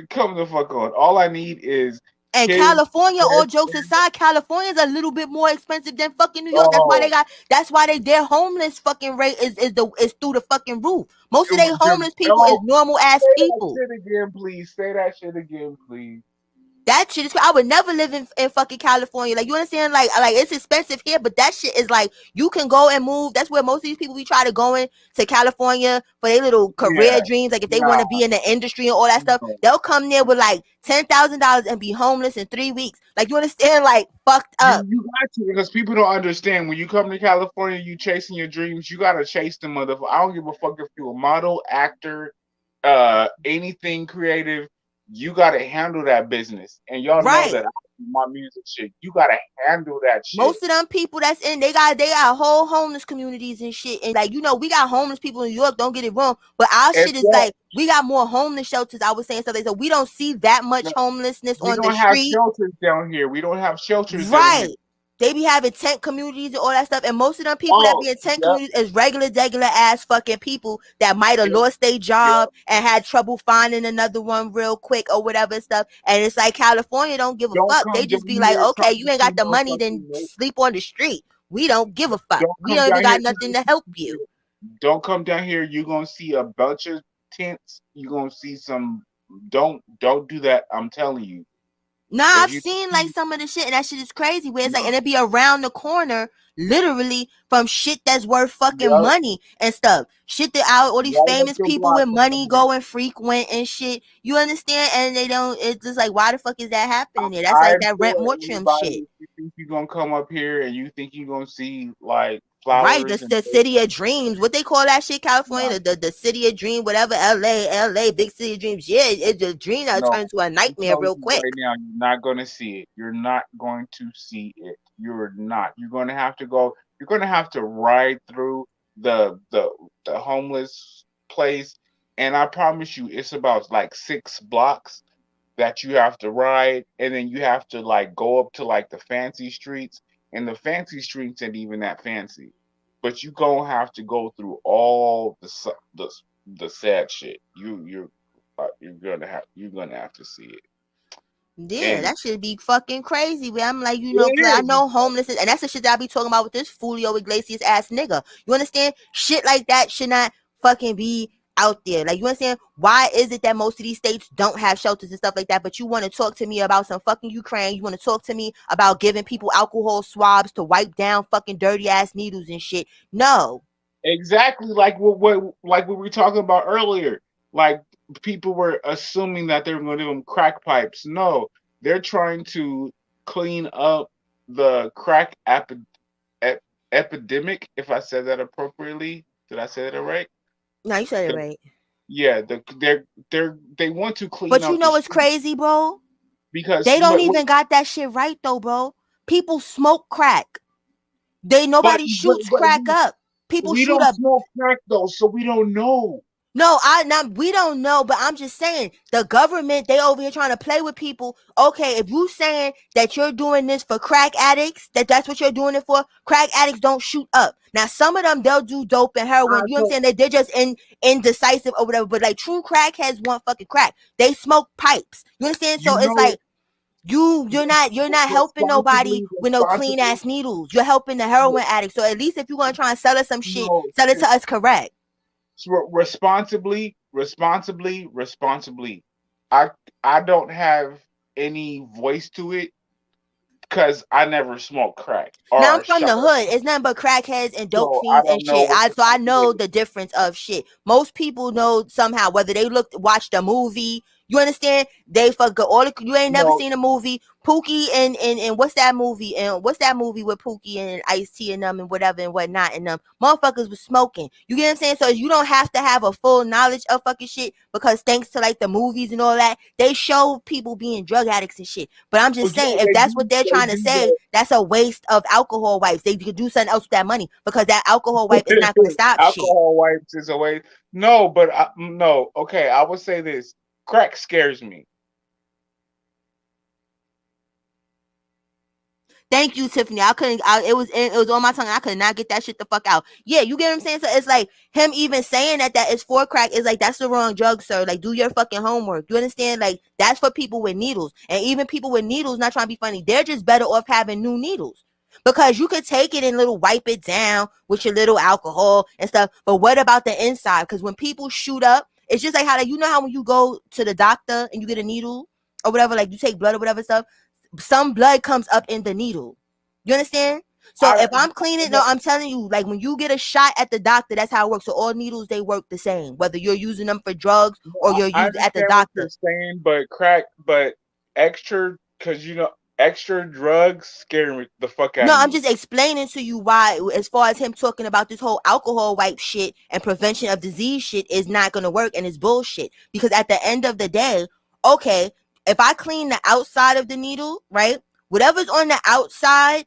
come the fuck on. All I need is And his California, all best jokes friend. aside, California's a little bit more expensive than fucking New York. Oh, That's why their homeless fucking rate is through the fucking roof. Most of their homeless people is oh, normal ass say that people. shit again, please. Say that shit again, please. That shit is. I would never live in fucking California. Like, you understand? Like it's expensive here, but that shit is like, you can go and move. That's where most of these people we try to go in to California for their little career Yeah, dreams. Like, if they want nah, to be in the industry and all that stuff, no. they'll come there with like $10,000 and be homeless in 3 weeks. Like, you understand? Like, fucked up. You got to because people don't understand when you come to California, you chasing your dreams. You gotta chase them, motherfucker. I don't give a fuck if you're a model, actor, anything creative. You gotta handle that business, and y'all know Right. that I do my music shit. You gotta handle that shit. Most of them people that's in, they got whole homeless communities and shit. And like, we got homeless people in New York, don't get it wrong. But our If shit is that like, we got more homeless shelters, I was saying something. So we don't see that much homelessness we on the don't have street. shelters down here. We don't have shelters down here. Right. They be having tent communities and all that stuff. And most of them people that Oh, be in tent yep, communities is regular ass fucking people that might have yep, lost their yep. job and had trouble finding another one real quick or whatever stuff. And it's like, California don't give a Don't fuck. They come just down be like, here okay, talking you ain't too got the money, motherfucking then nope. sleep on the street. We don't give a fuck. Don't We come don't even down here got talking nothing to help some you. shit. Don't come down here. You're gonna see a bunch of tents. You're gonna see some. Don't do that. I'm telling you. Nah, If I've you seen like some of the shit, and that shit is crazy. Where it's like, no, and it be around the corner, literally from shit that's worth fucking yep, money and stuff. Shit that all these right up famous your people block with from money somewhere. go and frequent and shit. You understand? And they don't. It's just like, why the fuck is that happening there? That's I like that rent implore more trim anybody shit. if you think you're gonna come up here and you think you're gonna see like Right, flowers that's and the city of dreams. What they call that shit, no, California, the city of dream, whatever. LA, big city of dreams. Yeah, it's the dream that no. turns to a I'm nightmare telling real you quick. right now, you're not gonna see it. You're not going to see it. You're not. You're gonna have to go. You're gonna have to ride through the homeless place, and I promise you, it's about like 6 blocks that you have to ride, and then you have to like go up to like the fancy streets, and the fancy streets ain't even that fancy. But you gonna have to go through all the sad shit. You're gonna have to see it. Yeah, And that should be fucking crazy. But I'm like, it 'cause I is. know homeless is, and that's the shit that I be talking about with this Julio Iglesias ass nigga. You understand? Shit like that should not fucking be out there. Like, you understand? Why is it that most of these states don't have shelters and stuff like that? But you want to talk to me about some fucking Ukraine? You want to talk to me about giving people alcohol swabs to wipe down fucking dirty ass needles and shit? No. Exactly like what we were talking about earlier. Like people were assuming that they were going to give them crack pipes. No, they're trying to clean up the ep- epidemic. If I said that appropriately, did I say that right? No, you said it The, right. yeah, they want to clean But you up the know what's street crazy, bro? because They don't even got that shit right though, bro. People smoke crack. but Nobody shoots but crack up. People we shoot don't up. smoke crack though, so we don't know. No, we don't know, but I'm just saying the government, they over here trying to play with people. Okay, if you saying that you're doing this for crack addicts, that's what you're doing it for, crack addicts don't shoot up. Now some of them they'll do dope and heroin. I You know what I'm told saying? They're just indecisive or whatever. But like true crackheads want fucking crack. They smoke pipes. You understand? you So it's know like you're not helping nobody responsibly, with no clean responsibly. ass needles. You're helping the heroin addicts. So at least if you're gonna try and sell us some shit, No, sell it to us correct. responsibly. I I don't have any voice to it because I never smoked crack Now I'm or from shot. the hood. It's nothing but crackheads and dope So I fiends and don't know shit. what the So I fuck it know is. the difference of shit. Most people know somehow whether they watched a movie. You understand? They forgot all. You ain't never No, seen a movie. Pookie and what's that movie? And what's that movie with Pookie and Ice T and them and whatever and whatnot and them motherfuckers was smoking. You get what I'm saying? So you don't have to have a full knowledge of fucking shit because thanks to like the movies and all that, they show people being drug addicts and shit. But I'm just yeah, saying, if that's what they're they trying to do say, that's a waste of alcohol wipes. They could do something else with that money because that alcohol wipe is not going to that. stop shit. Alcohol wipes is a way. No, but no. Okay, I would say this: crack scares me. Thank you, Tiffany. I couldn't. It was on my tongue. I could not get that shit the fuck out. Yeah, you get what I'm saying. So it's like him even saying that is for crack is like that's the wrong drug, sir. Like do your fucking homework. You understand? Like that's for people with needles, and even people with needles. Not trying to be funny, they're just better off having new needles because you could take it and little wipe it down with your little alcohol and stuff. But what about the inside? Because when people shoot up, it's just like how you know how when you go to the doctor and you get a needle or whatever, like you take blood or whatever stuff, some blood comes up in the needle. You understand? So I if I'm cleaning, no, I'm telling you, like when you get a shot at the doctor, that's how it works. So all needles they work the same, whether you're using them for drugs or you're I using at the understand what you're doctor. saying, but crack, but extra, because extra drugs scare me the fuck out No, of I'm me. just explaining to you why, as far as him talking about this whole alcohol wipe shit and prevention of disease shit is not going to work and it's bullshit. Because at the end of the day, okay, if I clean the outside of the needle, right, whatever's on the outside,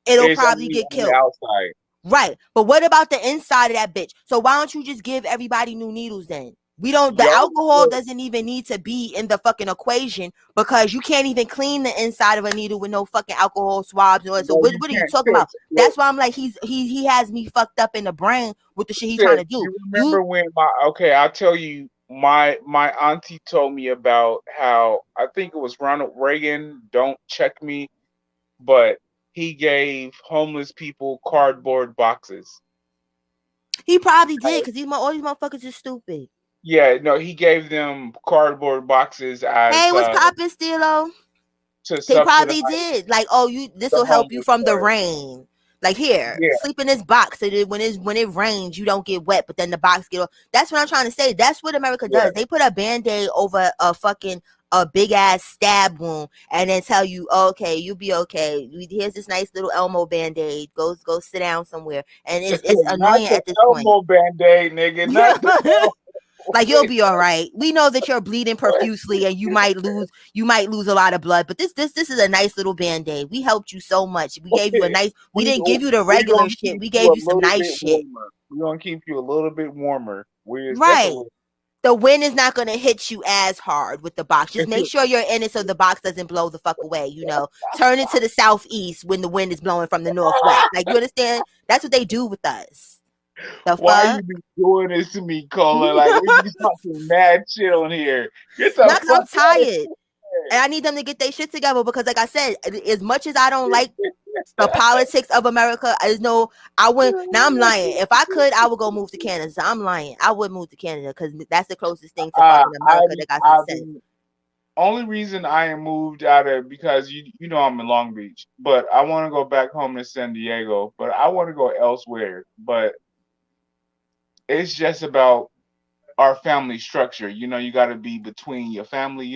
it'll It's probably only get on the killed. outside. Right. But what about the inside of that bitch? So why don't you just give everybody new needles then? We don't, the Yo, alcohol look, doesn't even need to be in the fucking equation because you can't even clean the inside of a needle with no fucking alcohol swabs and all that. So no, you what are you can't talking about? touch. Look, That's why I'm like, he has me fucked up in the brain with the shit he trying sis, to do. you You remember when okay, I'll tell you, my auntie told me about how I think it was Ronald Reagan. Don't check me, but he gave homeless people cardboard boxes. he probably did because all these motherfuckers is stupid. Yeah, no, he gave them cardboard boxes Hey, as what's poppin', Stilo? to They subsidize probably did. Like, oh, this the will help you homeless from the part. rain. Like here, Yeah, sleep in this box so that when it rains, you don't get wet, but then the box get off. That's what I'm trying to say. That's what America yeah. does. They put a band-aid over a big ass stab wound and then tell you, oh, okay, you'll be okay. Here's this nice little Elmo band-aid. Go sit down somewhere. And it's Not annoying the at this point. elbow band-aid, nigga. Not the elbow. Like you'll be all right. We know that you're bleeding profusely and you might lose a lot of blood, but this is a nice little band-aid. We helped you so much. We we didn't give you the we regular gonna shit. keep We you gave a you some little nice bit shit. warmer. We're gonna keep you a little bit warmer. We're just a Right. little. The wind is not going to hit you as hard with the box. Just make sure you're in it so the box doesn't blow the fuck away, Turn it to the southeast when the wind is blowing from the northwest. Like you understand? That's what they do with us. The Why fuck? you be doing this to me, Cola? Like we be talking mad shit on here. Get the Not 'cause fuck I'm out of tired. And I need them to get their shit together because, like I said, as much as I don't like the politics of America, I wouldn't. Now I'm lying. If I could, I would go move to Canada. So I'm lying. I would move to Canada because that's the closest thing to fucking America that got some I've sense. been only reason I am moved out of because you know I'm in Long Beach, but I want to go back home to San Diego, but I want to go elsewhere. But it's just about our family structure. You got to be between your family.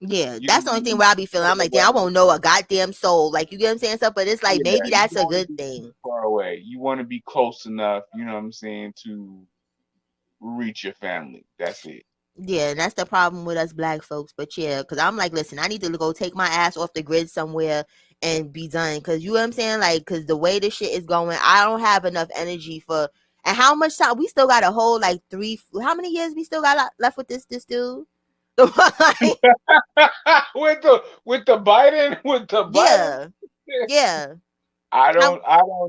Yeah, You that's the only thing where I be feeling. I'm like, damn, I won't know a goddamn soul. Like, you get what I'm saying? Stuff, but it's like yeah, maybe you that's don't a want to good be too thing. far away. You want to be close enough. You know what I'm saying to reach your family. That's it. Yeah, and that's the problem with us black folks. But yeah, because I'm like, listen, I need to go take my ass off the grid somewhere and be done. Because you know what I'm saying? Like, because the way this shit is going, I don't have enough energy for. And how much time we still got a whole like how many years we still got left with this dude? with the Biden, with the Biden. Yeah, yeah. I don't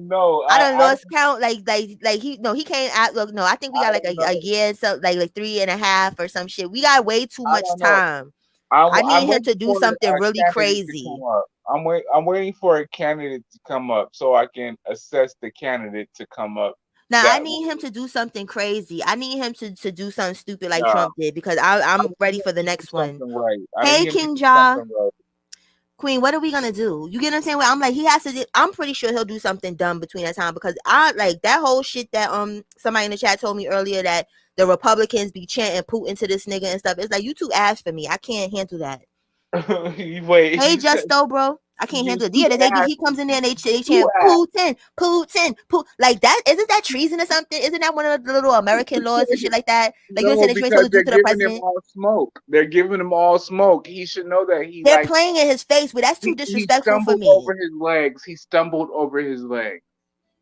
know. I done lost count. Like he came out. Look, no, I think we got like don't a know. year, so like 3.5 or some shit. We got way too I much don't know. time. I I'm need him waiting to do for something a really candidate to crazy. come up. I'm waiting for a candidate to come up so I can assess the candidate to come up. Now I That need him to do something crazy. I need him to do something stupid like nah, Trump did because I I'm need ready him for the to do next one. something right. I Hey need him to King do Ja. something right. Queen, what are we gonna do? You get what I'm saying? Well, I'm like, he has to. I'm pretty sure he'll do something dumb between that time because I like that whole shit that somebody in the chat told me earlier that the Republicans be chanting Putin to this nigga and stuff. It's like you too ass for me. I can't handle that. Wait, Hey, you said Justo, bro. I can't you handle it. too Yeah, ass. he comes in there and they Too chant ass. Putin, Putin, Putin. Like that, isn't that treason or something? Isn't that one of the little American laws and shit like that? Like you know what I'm No, saying, that you ain't supposed because to do they're to the giving him president? all smoke. They're giving him all smoke. He should know that They're playing in his face, but that's too he disrespectful for stumbled me. over his legs. He stumbled over his legs.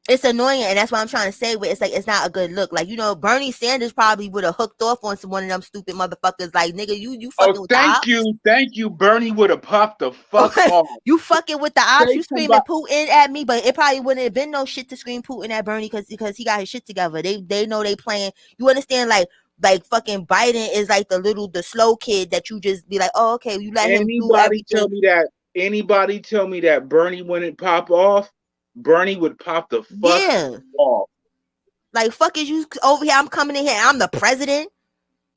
It's annoying, and that's what I'm trying to say. But it's like it's not a good look. Like Bernie Sanders probably would have hooked off on some one of them stupid motherfuckers. Like nigga, you Oh, fucking with the ops. thank you. Bernie would have popped the fuck off. You fucking with the ops. Say You screaming somebody. Putin at me, but it probably wouldn't have been no shit to scream Putin at Bernie because he got his shit together. They know they playing. You understand? Like fucking Biden is like the slow kid that you just be like, oh okay, you let him do Anybody tell everything. me that? Anybody tell me that Bernie wouldn't pop off? Bernie would pop the fuck off. Like fuck is you over here? I'm coming in here. I'm the president.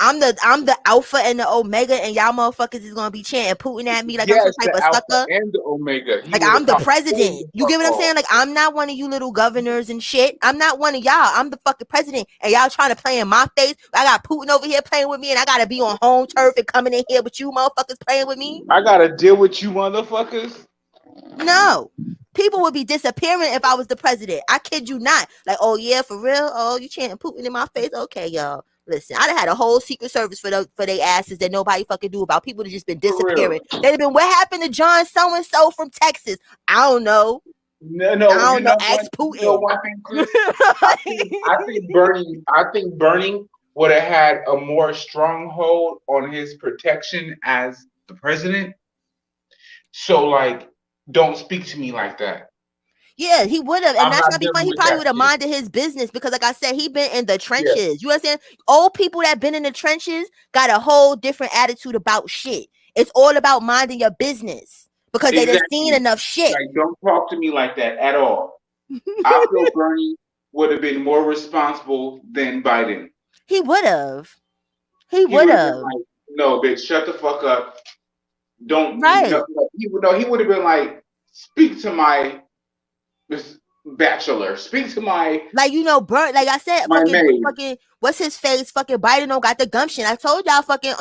I'm the alpha and the omega, and y'all motherfuckers is gonna be chanting Putin at me like I'm some Yes, type the of Alpha sucker. and the Omega. He Like would have I'm the popped president. the You fuck get what I'm off. saying? Like I'm not one of you little governors and shit. I'm not one of y'all. I'm the fucking president, and y'all trying to play in my face. I got Putin over here playing with me, and I gotta be on home turf and coming in here with you motherfuckers playing with me. I gotta deal with you motherfuckers. No. People would be disappearing if I was the president. I kid you not. Like, oh yeah, for real? Oh, you chanting Putin in my face? Okay, y'all. Listen, I'd have had a whole secret service for their asses that nobody fucking do about. People that just been disappearing. They'd have been, what happened to John so and so from Texas? I don't know. No, I don't know. Ask you know Putin. one thing, Chris? I think Bernie would have had a more stronghold on his protection as the president. So like, don't speak to me like that. Yeah, he would have, and I'm that's not gonna be fun. dealing He with probably that would have shit. minded his business because, like I said, he been in the trenches. Yeah. You understand? Old people that been in the trenches got a whole different attitude about shit. It's all about minding your business because they done seen enough shit. Like, don't talk to me like that at all. I feel Bernie would have been more responsible than Biden. He would have. He He would would have been have. like, no, bitch, shut the fuck up. Don't Right. he would have been like, speak to my bachelor, speak to my like Bert. Like I said, fucking what's his face? Fucking Biden don't got the gumption. I told y'all, fucking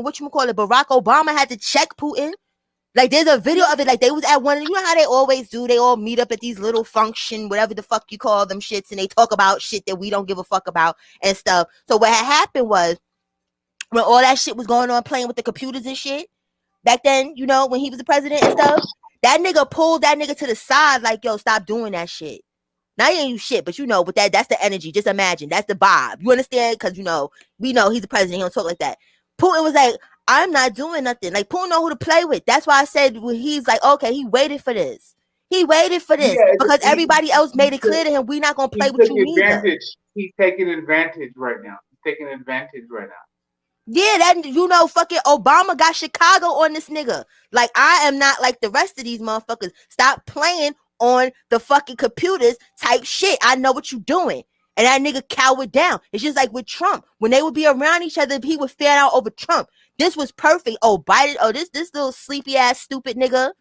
what you call it? Barack Obama had to check Putin. Like there's a video of it. Like they was at one. You know how they always do? They all meet up at these little function, whatever the fuck you call them shits, and they talk about shit that we don't give a fuck about and stuff. So what had happened was when all that shit was going on, playing with the computers and shit. Back then, when he was the president and stuff, that nigga pulled that nigga to the side, like, yo, stop doing that shit. Now he ain't you shit, but but that's the energy. Just imagine. That's the vibe. You understand? Because we know he's the president. He don't talk like that. Putin was like, I'm not doing nothing. Like Putin know who to play with. That's why I said he's like, okay, he waited for this. He waited for this because everybody else made it clear to him, we not gonna play with you neither. He's taking advantage right now. He's taking advantage right now. Yeah, that fucking Obama got Chicago on this nigga. Like I am not like the rest of these motherfuckers. Stop playing on the fucking computers type shit. I know what you doing. And that nigga cowered down. It's just like with Trump. When they would be around each other, he would fan out over Trump. This was perfect. Oh, Biden. Oh, this little sleepy ass stupid nigga.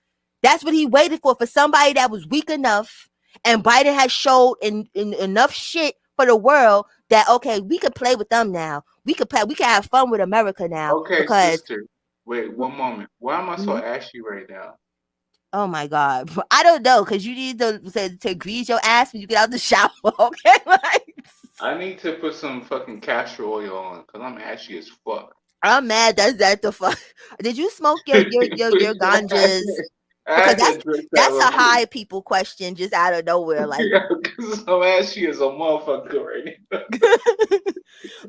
That's what he waited for somebody that was weak enough. And Biden has showed in enough shit for the world that okay, we could play with them now. We could have fun with America now. Okay, because, sister. Wait, one moment. Why am I so ashy right now? Oh my God. I don't know, because you need to grease your ass when you get out the shower, okay? I need to put some fucking castor oil on because I'm ashy as fuck. I'm mad. That's the fuck. Did you smoke your ganjas? I Because had to address that that's real a quick. high people question just out of nowhere. Like, Yeah, because I'm ashy as a motherfucker right now.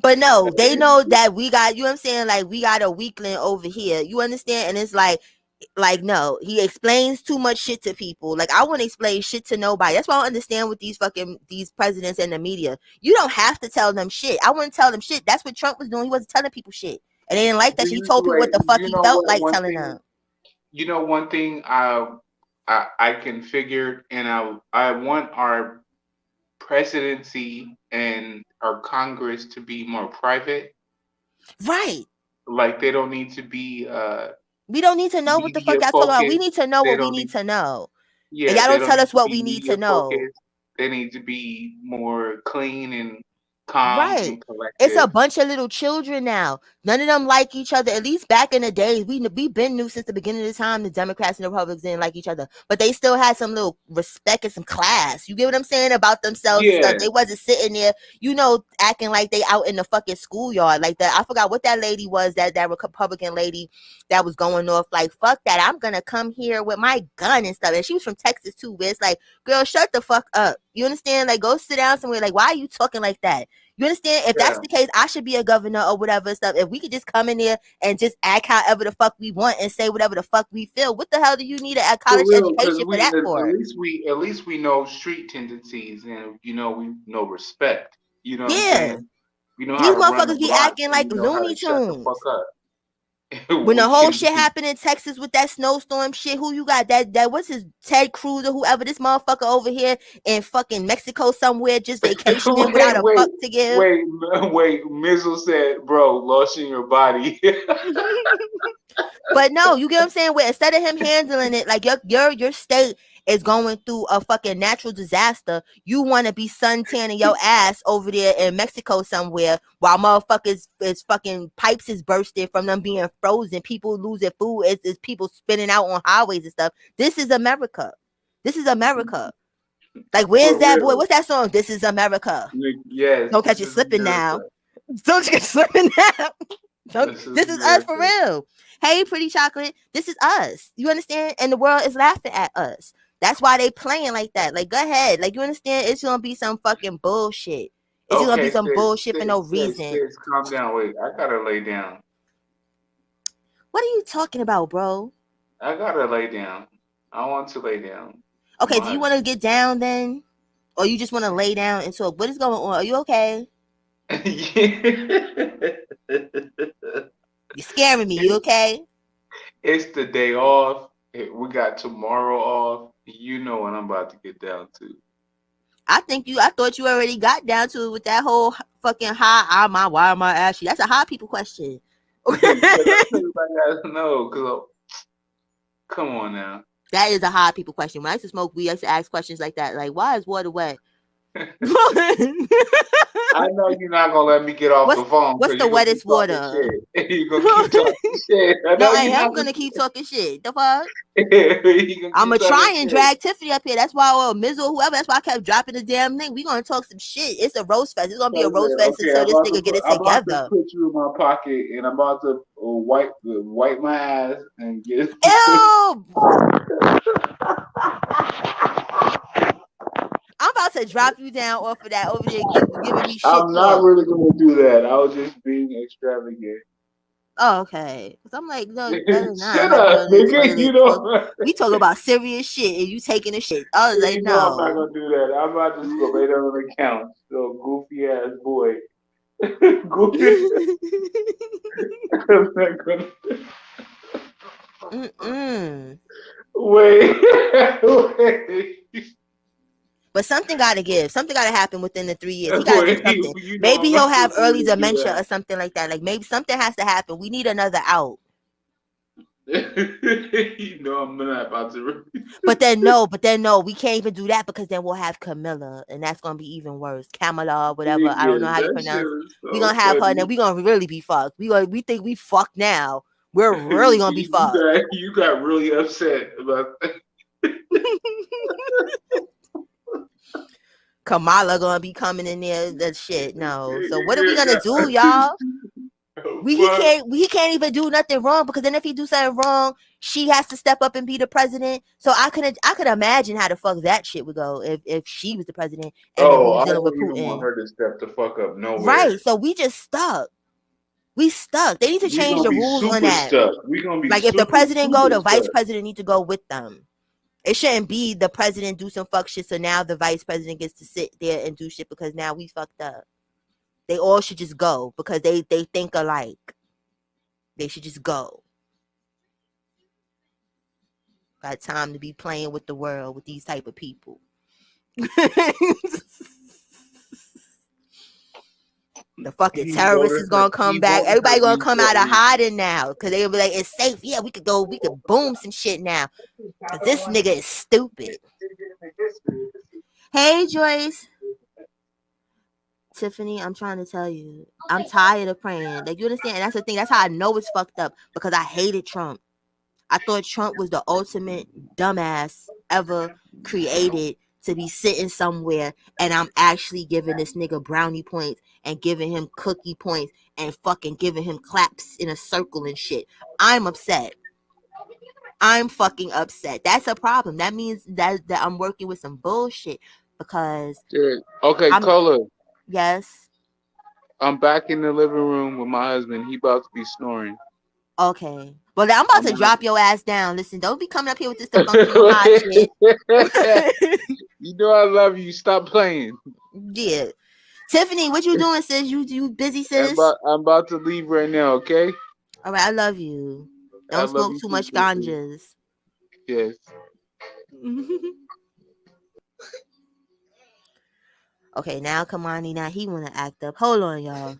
but no, they know that we got, you know what I'm saying? Like, we got a weakling over here. You understand? And it's like, no, he explains too much shit to people. Like, I wouldn't explain shit to nobody. That's why I don't understand with these presidents and the media. You don't have to tell them shit. I wouldn't tell them shit. That's what Trump was doing. He wasn't telling people shit. And they didn't like that. Do So he you told people like? what the fuck You he know felt what? like One telling thing. them. You know one thing. I can figure, and I want our presidency and our Congress to be more private. Right. Like they don't need to be We don't need to know what the fuck media y'all talking about. We focused. need to know They what we don't need need. to know. And Yeah, y'all they don't don't tell need us to what be we need media to know. focused. They need to be more clean and calm Right. and It's a collective. bunch of little children now. None of them like each other. At least back in the days, we been knew since the beginning of the time the Democrats and the Republicans didn't like each other. But they still had some little respect and some class. You get what I'm saying about themselves and stuff. Yeah, They wasn't sitting there, acting like they out in the fucking schoolyard like that. I forgot what that lady was, that Republican lady that was going off like, fuck that. I'm gonna come here with my gun and stuff. And she was from Texas too, where it's like, girl, shut the fuck up. You understand? Like, go sit down somewhere. Like, why are you talking like that? You understand? If that's yeah. the case, I should be a governor or whatever stuff. If we could just come in there and just act however the fuck we want and say whatever the fuck we feel, what the hell do you need a For college real, because education for we that at for? least we know street tendencies and we know respect. You know what I'm Yeah. saying? We know how These to run the motherfuckers be block acting and like we know how to Looney shut the fuck Tunes. up. When the We whole can shit happened in Texas with that snowstorm shit, who you got? That what's his Ted Cruz or whoever, this motherfucker over here in fucking Mexico somewhere just vacationing wait, without a wait, fuck to give. wait, wait. Mizzle said, "Bro, lost in your body." But no, you get what I'm saying? Where instead of him handling it, like your state is going through a fucking natural disaster, you want to be suntanning your ass over there in Mexico somewhere while motherfuckers is fucking pipes is bursting from them being frozen, people losing food, it's people spinning out on highways and stuff. This is America. This is America. Like, where's For that boy? real. What's that song? This is America. Yes, Don't catch this you is slipping now. America. Don't you get slipping now. This is This is us for America. real. Hey, pretty chocolate. This is us. You understand? And the world is laughing at us. That's why they playing like that. Like, go ahead. Like, you understand? It's gonna be some fucking bullshit. It's just gonna be Okay, some bullshit for no reason. sis, calm down. Wait, I gotta lay down. What are you talking about, bro? I gotta lay down. I want to lay down. Okay, do you My want to get down then, or you just want to lay down and talk? What is going on? Are you okay? You're scaring me. You okay? It's the day off. We got tomorrow off. You know what I'm about to get down to. I thought you already got down to it with that whole fucking why am I ashy? That's a high people question. Because that's everybody has to know. Cause come on now. That is a high people question. When I used to smoke weed, I used to ask questions like that. Like, why is water wet? I know you're not gonna let me get off the phone what's because the you're gonna keep wettest talking water? shit. You're gonna keep talking shit. I No, know I you're am not gonna keep talking shit. The fuck? you gonna I'm keep gonna try talking and shit. drag Tiffany up here. That's why Mizzle, whoever. That's why I kept dropping the damn thing. We gonna talk some shit. It's a roast fest. It's gonna be a roast fest Okay, until this nigga get it I'm about to together. put you in my pocket and I'm about to wipe my ass and get. Ew! I'm about to drop you down off of that over there, giving me shit I'm not talk. really gonna do that. I was just being extravagant. Oh, okay. Cause I'm like, no, that is not Shut how up, you in the nigga. toilet talk. We talk about serious shit and you taking a shit. I was like, You know I'm not no. gonna do that. I'm about to just go lay down on the couch. So goofy ass boy. Goofy. I'm not gonna. Wait. Wait. But something gotta give. Something gotta happen within the 3 years. He gotta do Wait. something. You know Maybe I'm he'll not have gonna early really do dementia that. or something like that. Like, maybe something has to happen. We need another out. You know I'm not about to. But then no, we can't even do that because then we'll have Camilla, and that's gonna be even worse. Camilla, whatever. I don't know Nigga, how you that shit pronounce. is We so gonna have her, and then funny. we gonna really be fucked. We think we fucked now. We're really gonna be fucked. You got really upset about that. Kamala gonna be coming in there. That shit. No. So what are we gonna do, y'all? he can't even do nothing wrong, because then if he do something wrong, she has to step up and be the president. So I could imagine how the fuck that shit would go if she was the president and then we Oh, was I dealing with wouldn't even want Putin. her to step the fuck up nowhere. Right. So we just stuck. We stuck. They need to We change gonna the be rules on super that. stuck. We gonna be Like if the super president go, the vice stuck. president need to go with them. It shouldn't be the president do some fuck shit, so now the vice president gets to sit there and do shit because now we fucked up. They all should just go because they think alike. They should just go. Got time to be playing with the world with these type of people. The fucking He terrorists voted is her. gonna come He back. voted her Everybody gonna come out of recently. hiding now because they will be like, it's safe. Yeah, we could go. We could boom some shit now. Cause this nigga is stupid. Hey Joyce, Tiffany, I'm trying to tell you, I'm tired of praying. Like, you understand? And that's the thing. That's how I know it's fucked up, because I hated Trump. I thought Trump was the ultimate dumbass ever created to be sitting somewhere, and I'm actually giving this nigga brownie points and giving him cookie points and fucking giving him claps in a circle and shit. I'm upset. I'm fucking upset. That's a problem. That means that I'm working with some bullshit, because Yeah. Okay, I'm, Cola. yes. I'm back in the living room with my husband. He about to be snoring. Okay. Well, I'm about I'm to gonna drop your ass down. Listen, don't be coming up here with this defunctional high shit. You know I love you. Stop playing. Yeah. Tiffany, what you doing, sis? You busy, sis? I'm about to leave right now. Okay. All right, I love you. I Don't love smoke you too too, much sister. ganjas. Yes. Okay, now Kamani, now he wanna act up. Hold on, y'all.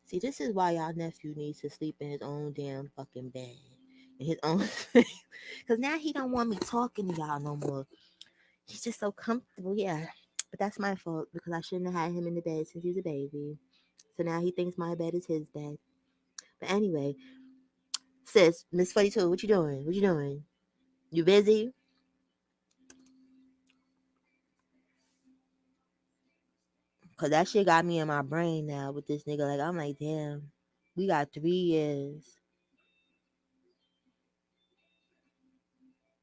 See, this is why y'all nephew needs to sleep in his own damn fucking bed. In his own because now he don't want me talking to y'all no more. He's just so comfortable, yeah. But that's my fault, because I shouldn't have had him in the bed since he was a baby. So now he thinks my bed is his bed. But anyway, sis, Miss 42, what you doing? What you doing? You busy? Cause that shit got me in my brain now with this nigga. Like, I'm like, damn, we got 3 years.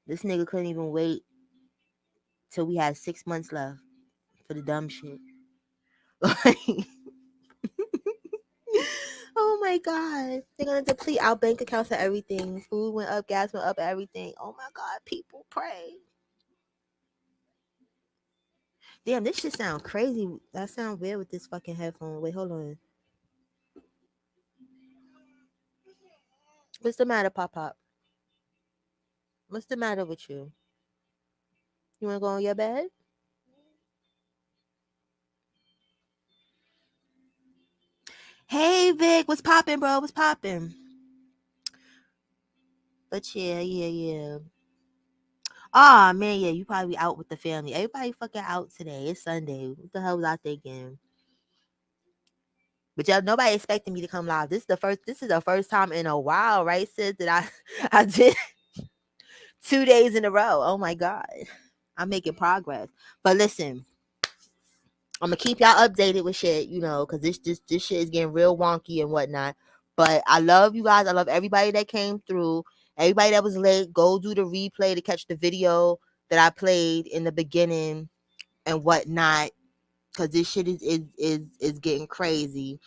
This nigga couldn't even wait till we had 6 months left for the dumb shit. Like, oh my god, they're gonna deplete our bank accounts and everything. Food went up, gas went up, everything. Oh my god, people pray. Damn, this shit sound crazy. That sound weird with this fucking headphone. Wait, hold on. What's the matter, Pop Pop? What's the matter with you? You wanna go on your bed? Hey Vic, what's poppin', bro? What's poppin'? But yeah. Oh man, yeah, you probably out with the family. Everybody fucking out today. It's Sunday. What the hell was I thinking? But y'all, nobody expecting me to come live. This is the first time in a while, right, sis, that I did 2 days in a row. Oh my god. I'm making progress. But listen, I'm gonna keep y'all updated with shit, because this shit is getting real wonky and whatnot. But I love you guys. I love everybody that came through. Everybody that was late, go do the replay to catch the video that I played in the beginning and whatnot. because this shit is getting crazy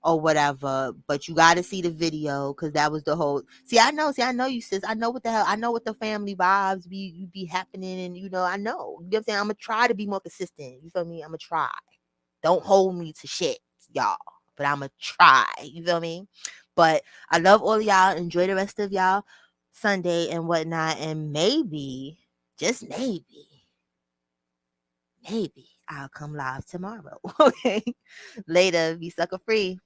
or whatever. But you got to see the video because that was the whole. See, I know you, sis. I know what the hell. I know what the family vibes be happening, and I know. You know what I'm saying? I'm gonna try to be more consistent. You feel me? I'm gonna try. Don't hold me to shit, y'all. But I'm gonna try. You feel me? But I love all of y'all. Enjoy the rest of y'all Sunday and whatnot, and maybe, just maybe I'll come live tomorrow. Okay. Later. Be sucker free.